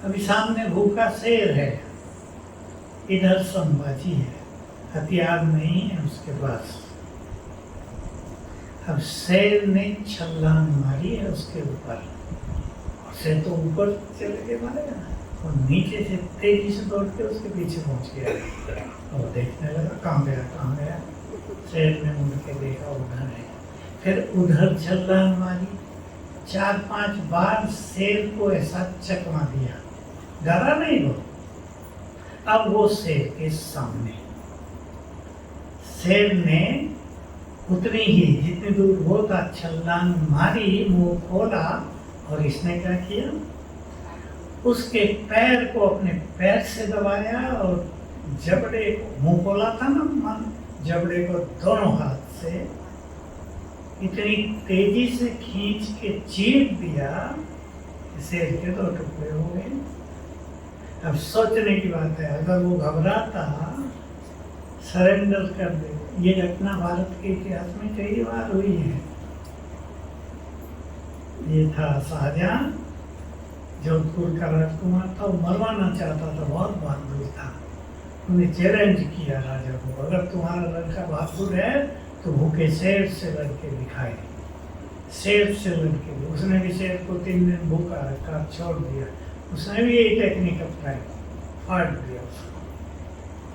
अभी सामने भूखा शेर है, इधर संभाजी है, हथियार नहीं है उसके पास। अब शेर ने छलांग मारी है उसके ऊपर, और शेर तो ऊपर चले के मारेगा ना, और नीचे से तेजी से दौड़ के उसके पीछे पहुंच गया, और देखने लगा कहाँ गया। शेर ने मुड़ के देखा, उधर है। फिर उधर छलांग मारी, 4-5 बार शेर को ऐसा चकमा दिया, डरा नहीं वो। अब वो शेर के सामने, शेर ने उतनी ही जितनी दूर वो था छलांग मारी, मुंह खोला, और इसने क्या किया, उसके पैर को अपने पैर से दबाया, और जबड़े को, मुंह खोला था ना, जबड़े को दोनों हाथ से इतनी तेजी से खींच के चीर दिया, शेर के 2 टुकड़े हो गए। अब सोचने की बात है, अगर वो घबराता, सरेंडर कर दे। ये घटना भारत के इतिहास में कई बार हुई है। ये था शाहजहां, जोधपुर का राजकुमार था, वो मरवाना चाहता था, बहुत बहादुर था। उन्हें चैलेंज किया राजा को, अगर तुम्हारा लड़का बहादुर है तो भूखे शेर से लड़के दिखाए। शेर से लड़के, उसने भी शेर को 3 दिन भूखा रखा, छोड़ दिया। उसने भी यही टेक्निक अपनाई, फाड़ दिया उसको,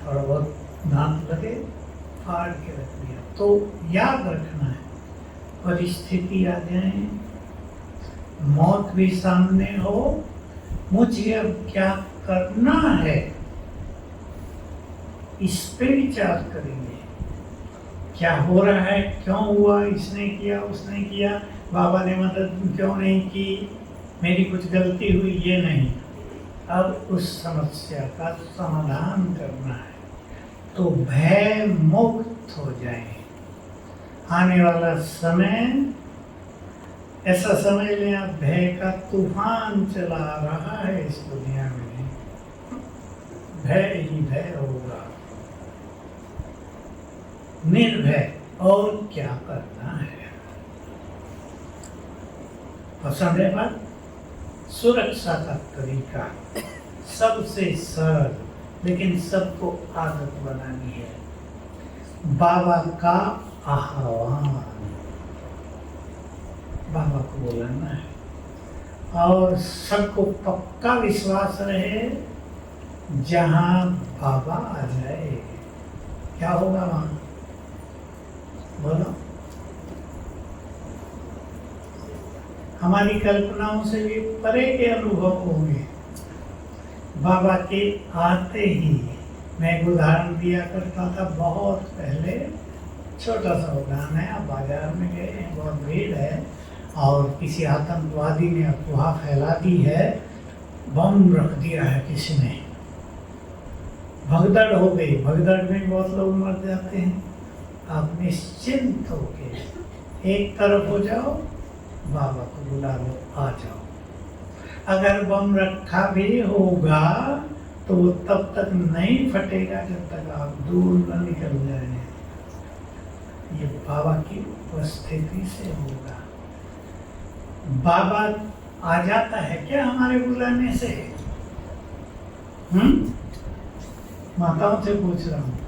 थोड़ा बहुत दांत लगे, फाड़ के रख दिया। तो याद रखना है, परिस्थिति आ जाए, मौत भी सामने हो, मुझे अब क्या करना है, इस पे विचार करेंगे। क्या हो रहा है, क्यों हुआ, इसने किया, उसने किया, बाबा ने मदद क्यों नहीं की, मेरी कुछ गलती हुई, ये नहीं। अब उस समस्या का समाधान करना है, तो भय मुक्त हो जाए। आने वाला समय ऐसा समझ लें, आप, भय का तूफान चला रहा है इस दुनिया में, भय ही भय होगा, निर्भय। और क्या करना है, पसंद है बात? सुरक्षा का तरीका सबसे सरल, लेकिन सबको आदत बनानी है। बाबा का आह्वान, बाबा को बुलाना है, और सबको पक्का विश्वास रहे, जहां बाबा आ जाए क्या होगा वहां, बोलो। हमारी कल्पनाओं से भी परे के अनुभव होंगे। बाबा के आते ही, मैं एक उदाहरण दिया करता था बहुत पहले, छोटा सा उदाहरण है। आप बाजार में गए हैं, बहुत भीड़ है, और किसी आतंकवादी ने अफवाह फैला दी है, बम रख दिया है किसी ने, भगदड़ हो गई। भगदड़ में बहुत लोग मर जाते हैं। आप निश्चिंत होके एक तरफ हो जाओ, बाबा को बुला लो, आ जाओ। अगर बम रखा भी होगा तो वो तब तक नहीं फटेगा जब तक आप दूर न निकल जाए। ये बाबा की उपस्थिति से होगा। बाबा आ जाता है क्या हमारे बुलाने से? माताओं से पूछ रहा हूँ,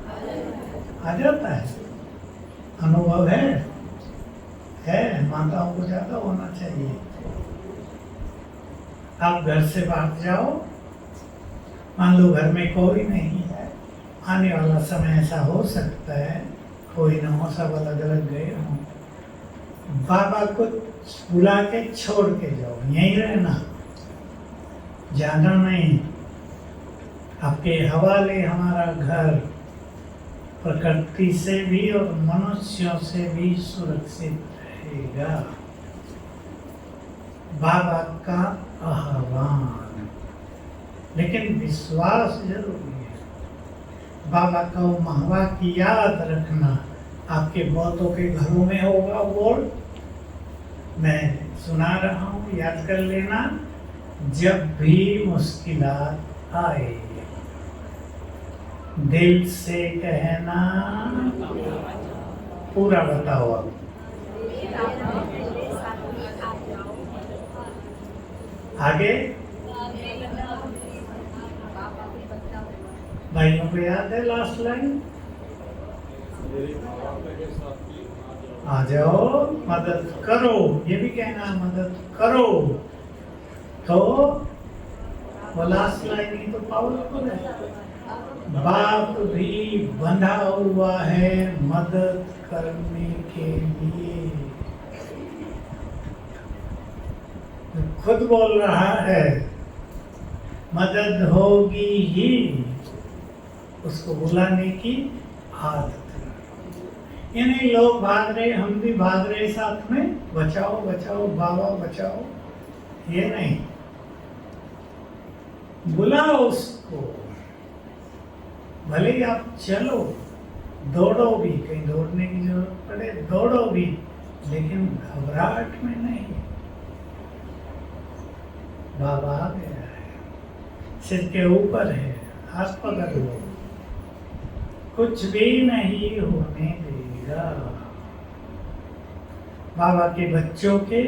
आ जाता है? अनुभव है? माताओं को ज्यादा होना चाहिए। आप घर से बाहर जाओ, मान लो घर में कोई नहीं है, आने वाला समय ऐसा हो सकता है कोई ना हो, सब अलग अलग गए हों। बाबा को बुला के छोड़ के जाओ, यहीं रहना, जाना नहीं। आपके हवाले हमारा घर प्रकृति से भी और मनुष्यों से भी सुरक्षित रहेगा। बाबा का आह्वान, लेकिन विश्वास जरूरी है। बाबा का वो महवा की याद रखना। आपके बहुतों के घरों में होगा बोर्ड, मैं सुना रहा हूँ, याद कर लेना। जब भी मुश्किलात आए, दिल से कहना, पूरा बताओ अब। आगे भाइयों को याद है लास्ट लाइन? आ जाओ, मदद करो, ये भी कहना मदद करो। तो वो लास्ट लाइन ही तो पावरफुल है। बाप भी बंधा हुआ है मदद करने के लिए। खुद बोल रहा है मदद होगी ही, उसको बुलाने की आदत। यानी लोग भाग रहे, हम भी भाग रहे साथ में, बचाओ बचाओ बाबा बचाओ, ये नहीं। बुलाओ उसको, भले ही आप चलो, दौड़ो भी, कहीं दौड़ने की जरूरत पड़े दौड़ो भी, लेकिन घबराहट में नहीं। बाबा आ गया है, सिर के ऊपर है, हाथ पकड़ लो, कुछ भी नहीं होने देगा। बाबा के बच्चों के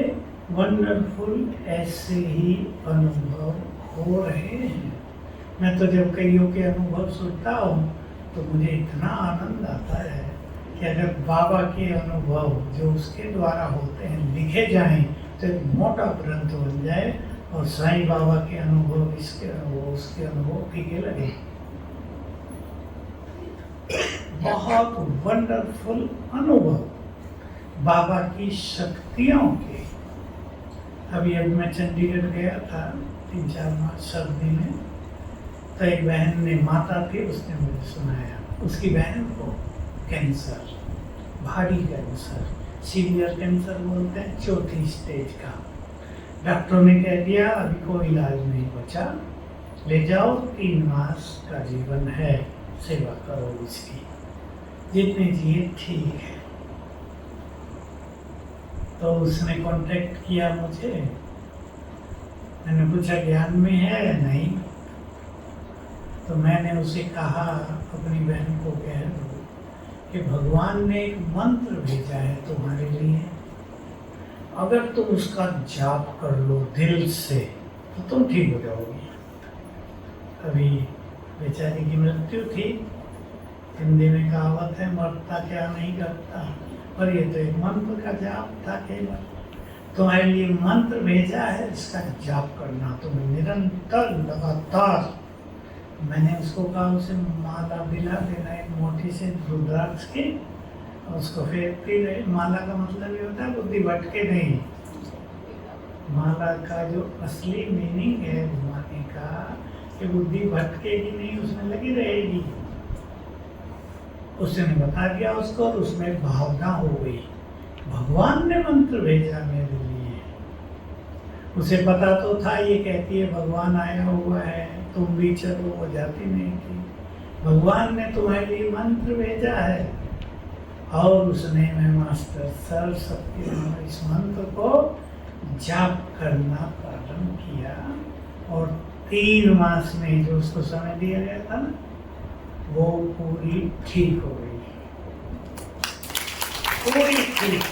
वंडरफुल ऐसे ही अनुभव हो रहे हैं। मैं तो जब कईयों के अनुभव सुनता हूँ तो मुझे इतना आनंद आता है कि अगर बाबा के अनुभव जो उसके द्वारा होते हैं लिखे जाएं तो एक मोटा ग्रंथ बन जाए, और साईं बाबा के अनुभव इसके अनुभव उसके अनुभव फीके लगे। बहुत वंडरफुल अनुभव बाबा की शक्तियों के। अभी मैं चंडीगढ़ गया था 3-4 माह सर्दी में, तो एक बहन ने, माता थी, उसने मुझे सुनाया उसकी बहन को कैंसर, भारी कैंसर, सीवियर कैंसर बोलते हैं, 4थी स्टेज का। डॉक्टरों ने कह दिया अभी कोई इलाज नहीं बचा, ले जाओ, 3 मास का जीवन है, सेवा करो इसकी, जितने जिए ठीक है। तो उसने कांटेक्ट किया मुझे, मैंने पूछा ज्ञान में है या नहीं, तो मैंने उसे कहा अपनी बहन को कह दो कि भगवान ने एक मंत्र भेजा है तुम्हारे लिए, अगर तुम उसका जाप कर लो दिल से तो तुम ठीक हो जाओगी। अभी बेचारी की मृत्यु थी, हिंदी में कहावत है मरता क्या नहीं करता, पर ये तो एक मंत्र का जाप था केवल। तुम्हारे लिए मंत्र भेजा है, इसका जाप करना तुम्हें निरंतर लगातार। मैंने उसको कहा उसे माला दिला देना, एक मोटी से रुद्राक्ष की, उसको फेंकती रहे। माला का मतलब ये होता है बुद्धि भटके नहीं। माला का जो असली मीनिंग है घुमाने का, कि बुद्धि भटकेगी नहीं, उसमें लगी रहेगी। उसने बता दिया उसको, और उसमें भावना हो गई, भगवान ने मंत्र भेजा मेरे लिए। उसे पता तो था, ये कहती है भगवान आया हुआ है, तुम भी चलो, वो जाती नहीं थी। भगवान ने तुम्हारे लिए मंत्र भेजा है, और उसने, मैं मास्टर सर सबके नाम, इस मंत्र को जाप करना प्रारंभ किया, और 3 मास में जो उसको समय दिया गया था ना, वो पूरी ठीक हो गई, पूरी ठीक।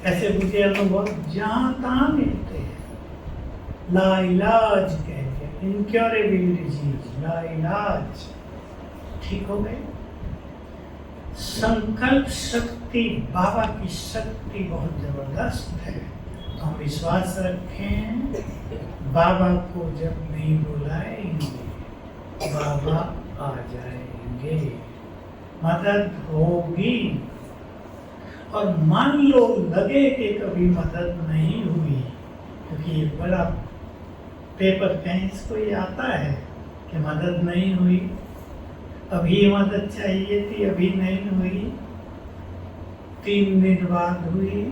ऐसे मुझे अनुभव जहाँ तहाँ मिलते हैं। लाइलाज कहते हैं, इनक्योरेबल डिजीज, लाइलाज ठीक हो गए। संकल्प शक्ति, बाबा की शक्ति बहुत जबरदस्त है। तो हम विश्वास रखें, बाबा को जब नहीं बुलाएंगे बाबा आ जाएंगे, मदद होगी। और मान लो लगे कि कभी मदद नहीं हुई, क्योंकि ये बड़ा पेपर कहीं इसको ये आता है कि मदद नहीं हुई, अभी मदद चाहिए थी, अभी नहीं हुई, 3 दिन बाद हुई,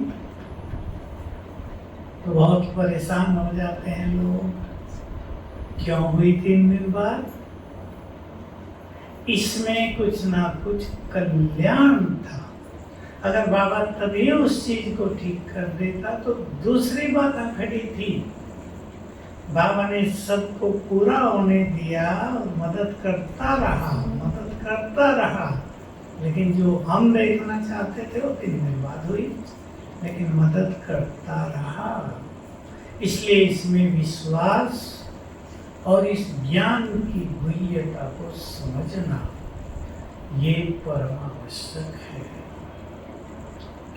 तो बहुत परेशान हो जाते हैं लोग। क्यों हुई 3 दिन बाद? इसमें कुछ ना कुछ कल्याण था। अगर बाबा तभी उस चीज को ठीक कर देता तो दूसरी बात खड़ी थी। बाबा ने सबको पूरा होने दिया, मदद करता रहा, लेकिन जो हम देखना चाहते थे वो 3 दिन बाद हुई, लेकिन मदद करता रहा। इसलिए इसमें विश्वास और इस ज्ञान की गुह्यता को समझना ये परम आवश्यक है।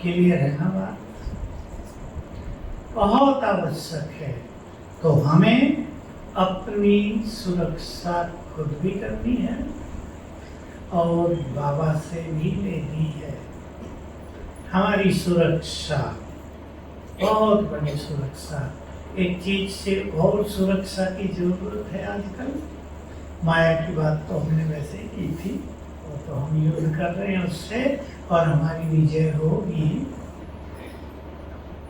क्लियर है ना बात? बहुत आवश्यक है। तो हमें अपनी सुरक्षा खुद भी करनी है और बाबा से भी लेनी है। हमारी सुरक्षा बहुत बड़ी सुरक्षा। एक चीज से और सुरक्षा की जरूरत है आजकल। माया की बात तो हमने वैसे ही की थी, वो तो हम युद्ध कर रहे हैं उससे और हमारी विजय होगी।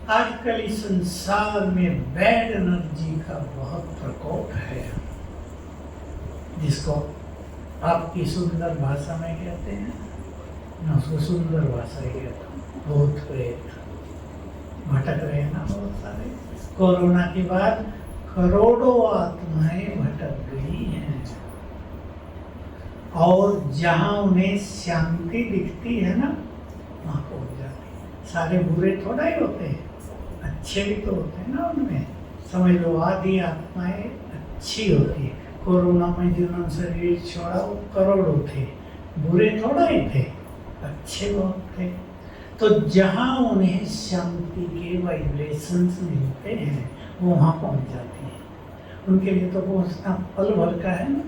आजकल इस संसार में बैड एनर्जी का बहुत प्रकोप है, जिसको आपकी सुंदर भाषा में कहते हैं, मैं उसको सुंदर भाषा ही कहता हूँ, भूत प्रेत भटक रहे हैं ना बहुत सारे। कोरोना के बाद करोड़ों आत्माएं भटक गई हैं और जहां उन्हें शांति दिखती है ना वहां पहुंच जाती है। सारे बुरे थोड़ा ही होते हैं, अच्छे भी तो होते हैं ना उनमें। समझ लो आधी आत्माएं अच्छी होती है। कोरोना में जिन्होंने शरीर छोड़ा वो करोड़ों थे, बुरे थोड़ा ही थे, अच्छे बहुत थे। तो जहाँ उन्हें शांति के वाइब्रेशंस मिलते हैं वो वहाँ पहुँच जाती है। उनके लिए तो पहुँचना पल भर का है ना,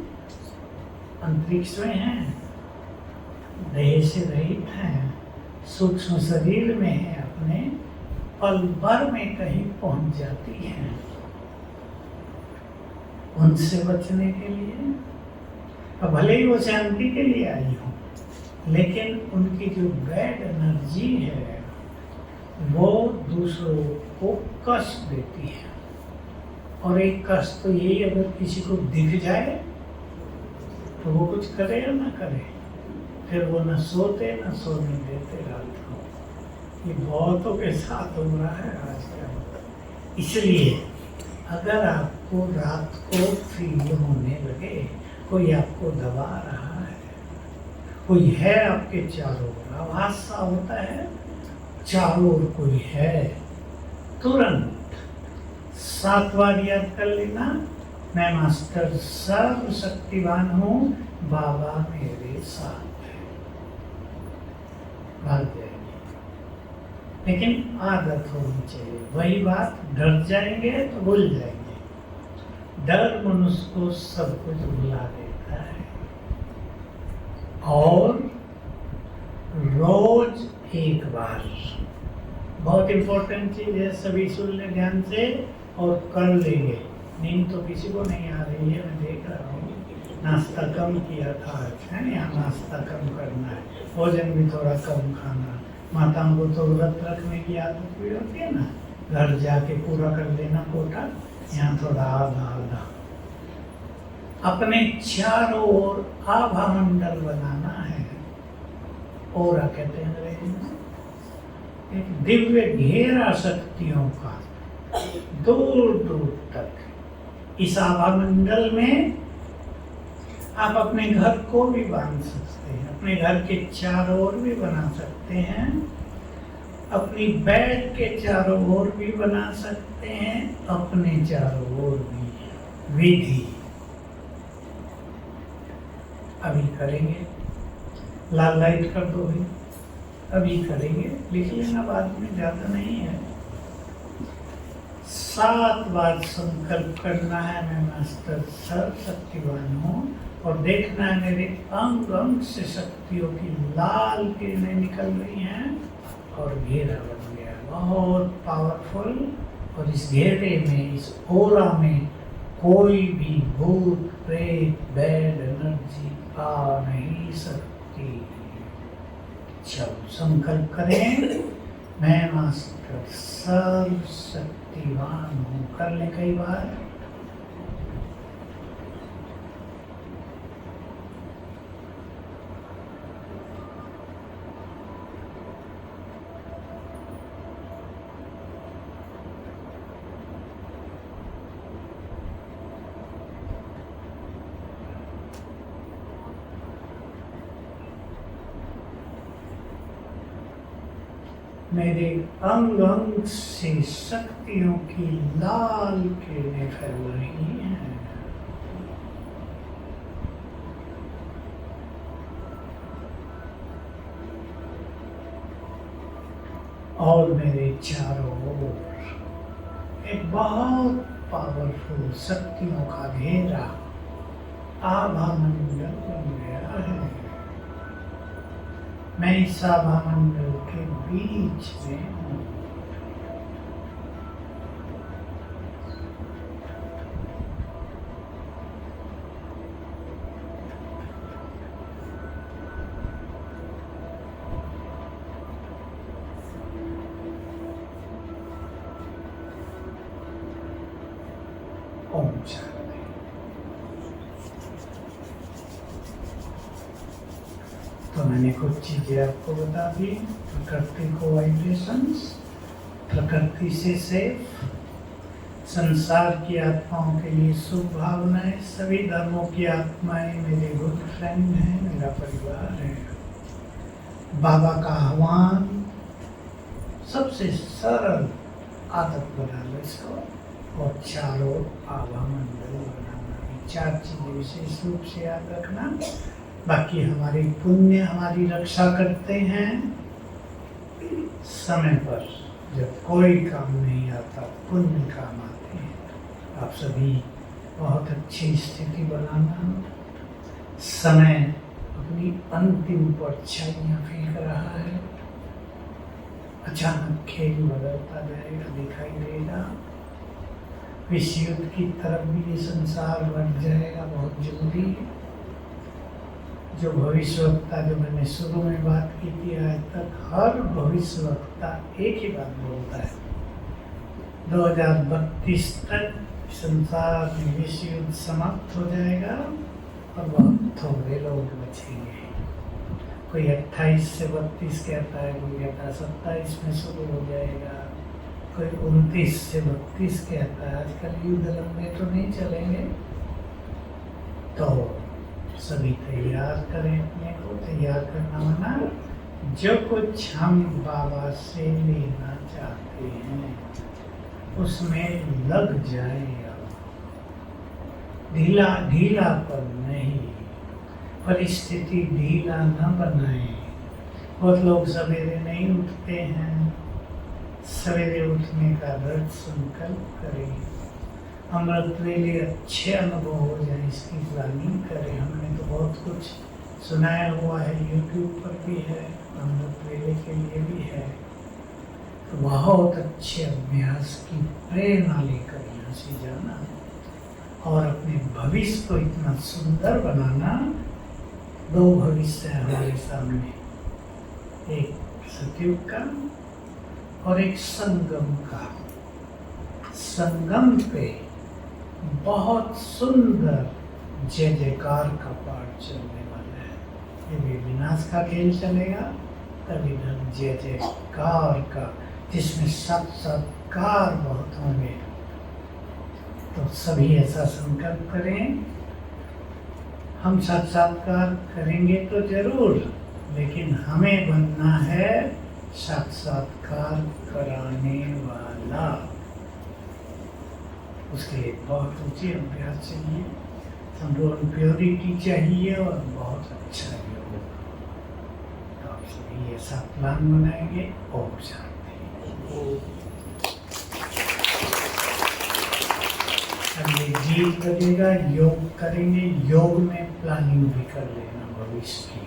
अंतरिक्ष में है, देह से रहित हैं, सूक्ष्म शरीर में है, अपने पल भर में कहीं पहुँच जाती हैं। उनसे बचने के लिए अब भले ही वो शांति के लिए आई हो, लेकिन उनकी जो बैड एनर्जी है वो दूसरों को कष्ट देती है। और एक कष्ट तो यही, अगर किसी को दिख जाए तो वो कुछ करे या ना करे, फिर वो न सोते न सोने देते रात को। ये बहुतों के साथ हो रहा है आजकल। इसलिए अगर आपको रात को फील होने लगे कोई आपको दबा रहा है, कोई है आपके चारों ओर, आवाज सा होता है चारों ओर कोई है, तुरंत 7 बार याद कर लेना, मैं मास्टर सर्वशक्तिवान हूँ, बाबा मेरे साथ है, भाग जाएंगे। लेकिन आदत होनी चाहिए। वही बात, डर जाएंगे तो भूल जाएंगे। डर मनुष्य को सब कुछ भुला देता है। और रोज एक बार, बहुत इंपॉर्टेंट चीज है, सभी सुन ले ध्यान से और कर लेंगे। नींद तो किसी को नहीं आ रही है, मैं देख रहा हूँ। नाश्ता कम किया था आज, है ना, नाश्ता कम करना है, भोजन भी थोड़ा कम खाना। माताओं को तो व्रत रखने की आदत भी होती है ना, घर जाके पूरा कर लेना कोटा, यहाँ थोड़ा आधा आधा। अपने चारों ओर आभा मंडल बनाना है। और कहते हैं अंग्रेजी में, एक दिव्य घेरा शक्तियों का दूर दूर तक। इस आभा मंडल में आप अपने घर को भी बांध सकते हैं, अपने घर के चारों ओर भी बना सकते हैं, अपनी बेड के चारों ओर भी बना सकते हैं, अपने चारों ओर भी। विधि अभी करेंगे, लाल लाइट कर दो भाई, अभी करेंगे, लिख लेना बाद में, ज़्यादा नहीं है। 7 बार संकल्प करना है, मैं मास्टर सर्वशक्तिवान हूँ, और देखना है मेरे अंग अंग से शक्तियों की लाल किरणें निकल रही हैं और घेरा बन गया, बहुत पावरफुल। और इस घेरे में, इस ओरा में कोई भी भूत प्रेत बैड एनर्जी आ नहीं सकती। चलो संकल्प करें, मैं मास्टर सर्वशक्तिवान हूँ। कर ले कई बार। मेरे अंग अंग से शक्तियों की लाल किरणें फैल रही हैं। और मेरे चारों ओर एक बहुत पावरफुल शक्तियों का घेरा आभामंडल बन गया है। मैं इस आभामंडल के बीच में हूँ। ओम शांति। तो मैंने कुछ चीजें आपको बता दी। प्रकृति को वाइब्रेशंस, प्रकृति से सेफ, संसार की आत्माओं के लिए शुभ भावनाएं, सभी धर्मों की आत्माएं मेरे गुड फ्रेंड हैं, मेरा परिवार है। बाबा का आह्वान, सबसे सरल आदत बना लो इसको। और चारों आभामंडल बनाना, चार चीजें विशेष रूप से याद रखना। बाकी हमारे पुण्य हमारी रक्षा करते हैं। समय पर जब कोई काम नहीं आता, पुण्य काम आते हैं। आप सभी बहुत अच्छी स्थिति बनाना। समय अपनी अंतिम परछाइयाँ फेंक रहा है। अचानक खेल बदलता जाएगा, दिखाई देगा। विश्व युद्ध की तरफ भी ये संसार बढ़ जाएगा बहुत जल्दी। जो भविष्यवक्ता, जो मैंने शुरू में बात की थी, आज तक हर भविष्यवक्ता एक ही बात बोलता है, 2032 तक संसार में विश्व युद्ध समाप्त हो जाएगा और बहुत थोड़े लोग बचेंगे। कोई 28 से 32 कहता है, कोई कहता है 27 में शुरू हो जाएगा, कोई 29 से 32 कहता है। आजकल युद्ध लंबे तो नहीं चलेंगे। तो सभी तैयार करें अपने को। तैयार करना माना जो कुछ हम बाबा से लेना चाहते हैं उसमें लग जाएगा। ढीला पर नहीं, परिस्थिति ढीला न बनाए। बहुत लोग सवेरे नहीं उठते हैं। सवेरे उठने का दृढ़ संकल्प करें। अमृत वेले अच्छे अनुभव हो जाए, इसकी प्लानिंग करें। हमने तो बहुत कुछ सुनाया हुआ है, यूट्यूब पर भी है, अमृत वेले के लिए भी है। तो बहुत अच्छे अभ्यास की प्रेरणा लेकर यहाँ से जाना और अपने भविष्य को इतना सुंदर बनाना। दो भविष्य है हमारे सामने, एक सतयुग का और एक संगम का। संगम पे बहुत सुंदर जय जयकार का पाठ चलने वाला है। ये विनाश का खेल चलेगा, तभी जय जयकार का, जिसमें साक्षात्कार बहुत होंगे। तो सभी ऐसा संकल्प करें। हम साक्षात्कार करेंगे तो जरूर, लेकिन हमें बनना है साक्षात्कार कराने वाला। उसके लिए बहुत ऊंचे अभ्यास चाहिए, संपूर्ण प्योरिटी चाहिए और बहुत अच्छा योग। तो आप सभी ऐसा प्लान बनाएंगे। ओम शांति। अगले जीव करेगा, योग करेंगे। योग में प्लानिंग भी कर लेना भविष्य की।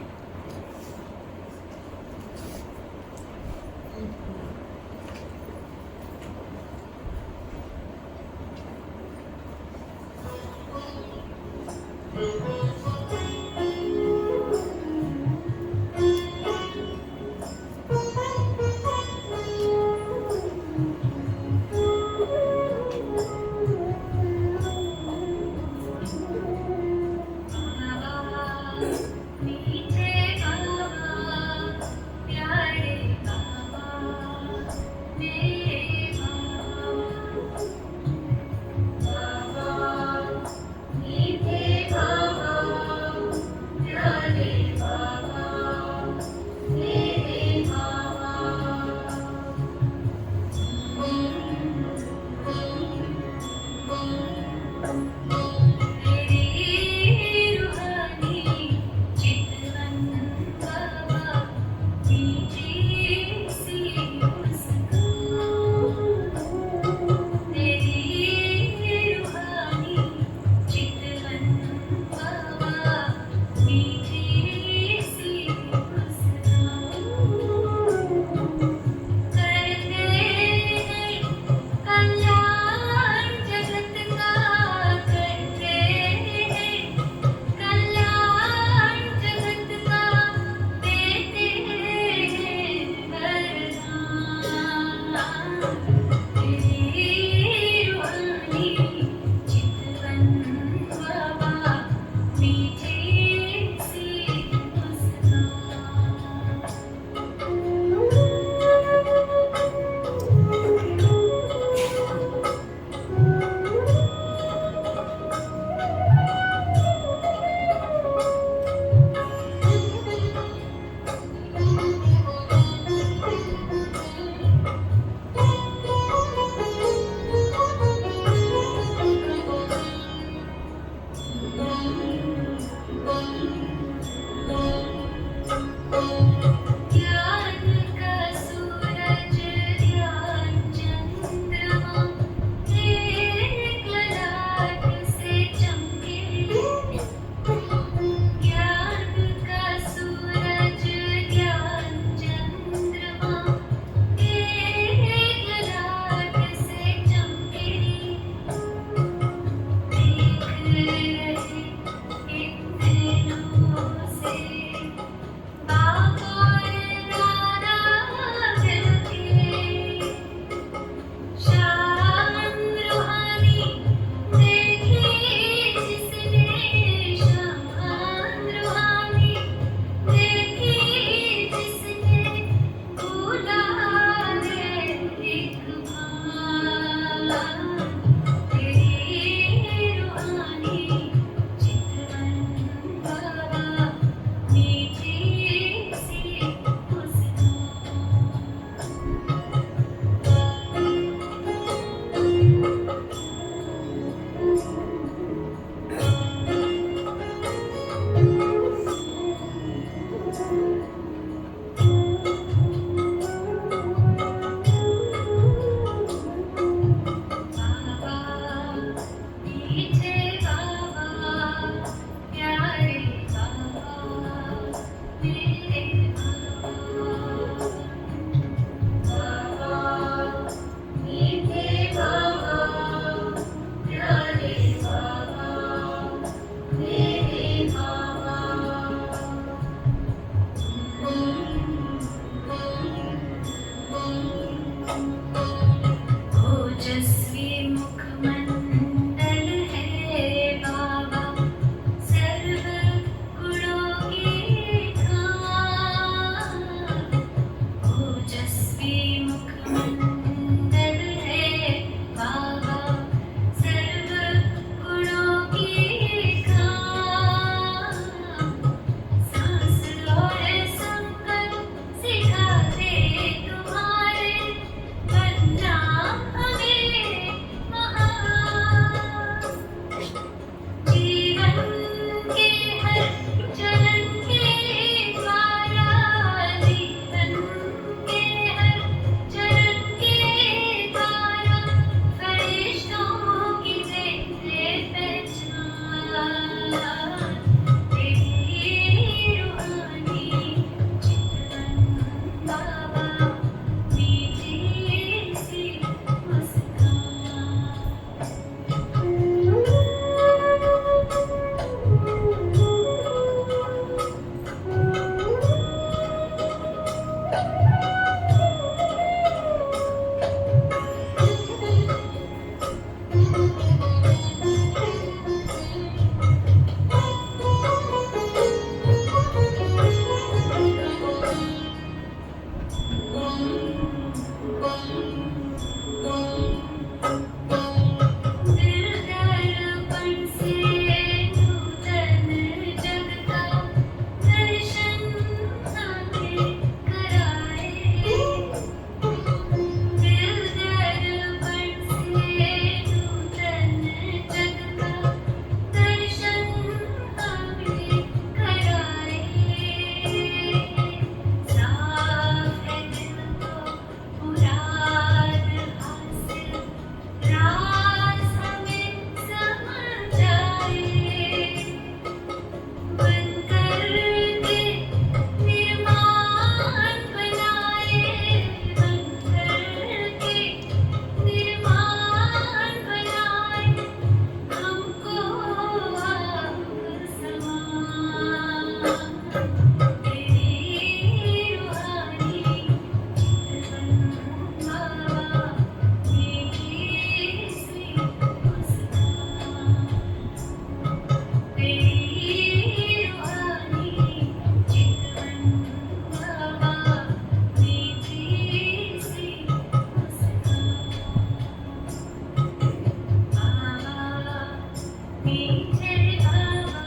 मीठे बाबा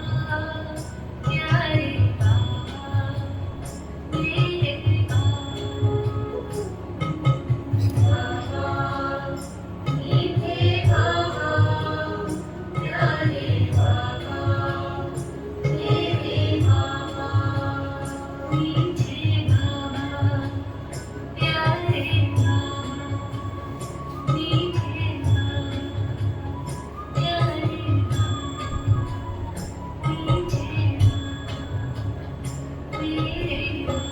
प्यारे बाबा मेरे बाबा मीठे बाबा प्यारे बाबा मेरे बाबा मीठे बाबा प्यारे बाबा मीठे बाबा प्यारे बाबा मीठे बाबा मेरे बाबा।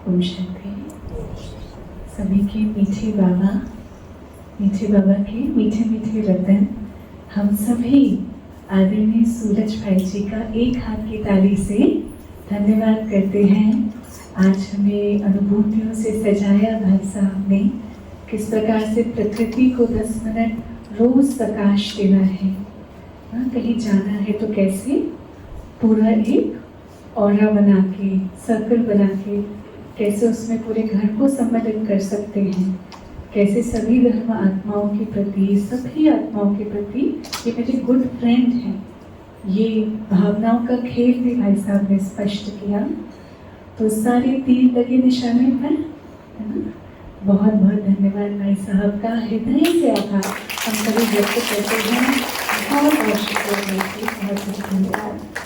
ओम शांति। सभी के मीठे बाबा के मीठे मीठे रतन हम सभी आदरणीय सूरज भाई जी का एक हाथ की ताली से धन्यवाद करते हैं। आज हमें अनुभूतियों से सजाया भाई साहब ने, किस प्रकार से प्रकृति को 10 मिनट रोज प्रकाश देना है। कहीं जाना है तो कैसे पूरा एक ऑरा बना के, सर्कल बना के कैसे उसमें पूरे घर को सम्मिलित कर सकते हैं। कैसे सभी धर्म आत्माओं के प्रति, सभी आत्माओं के प्रति ये मेरे गुड फ्रेंड हैं। ये भावनाओं का खेल भी भाई साहब ने स्पष्ट किया। तो सारे तीर लगे निशाने पर, है ना। बहुत बहुत धन्यवाद भाई साहब का, हृदय से आभार हम सभी व्यक्त करते हैं। बहुत बहुत शुक्रिया, बहुत बहुत धन्यवाद।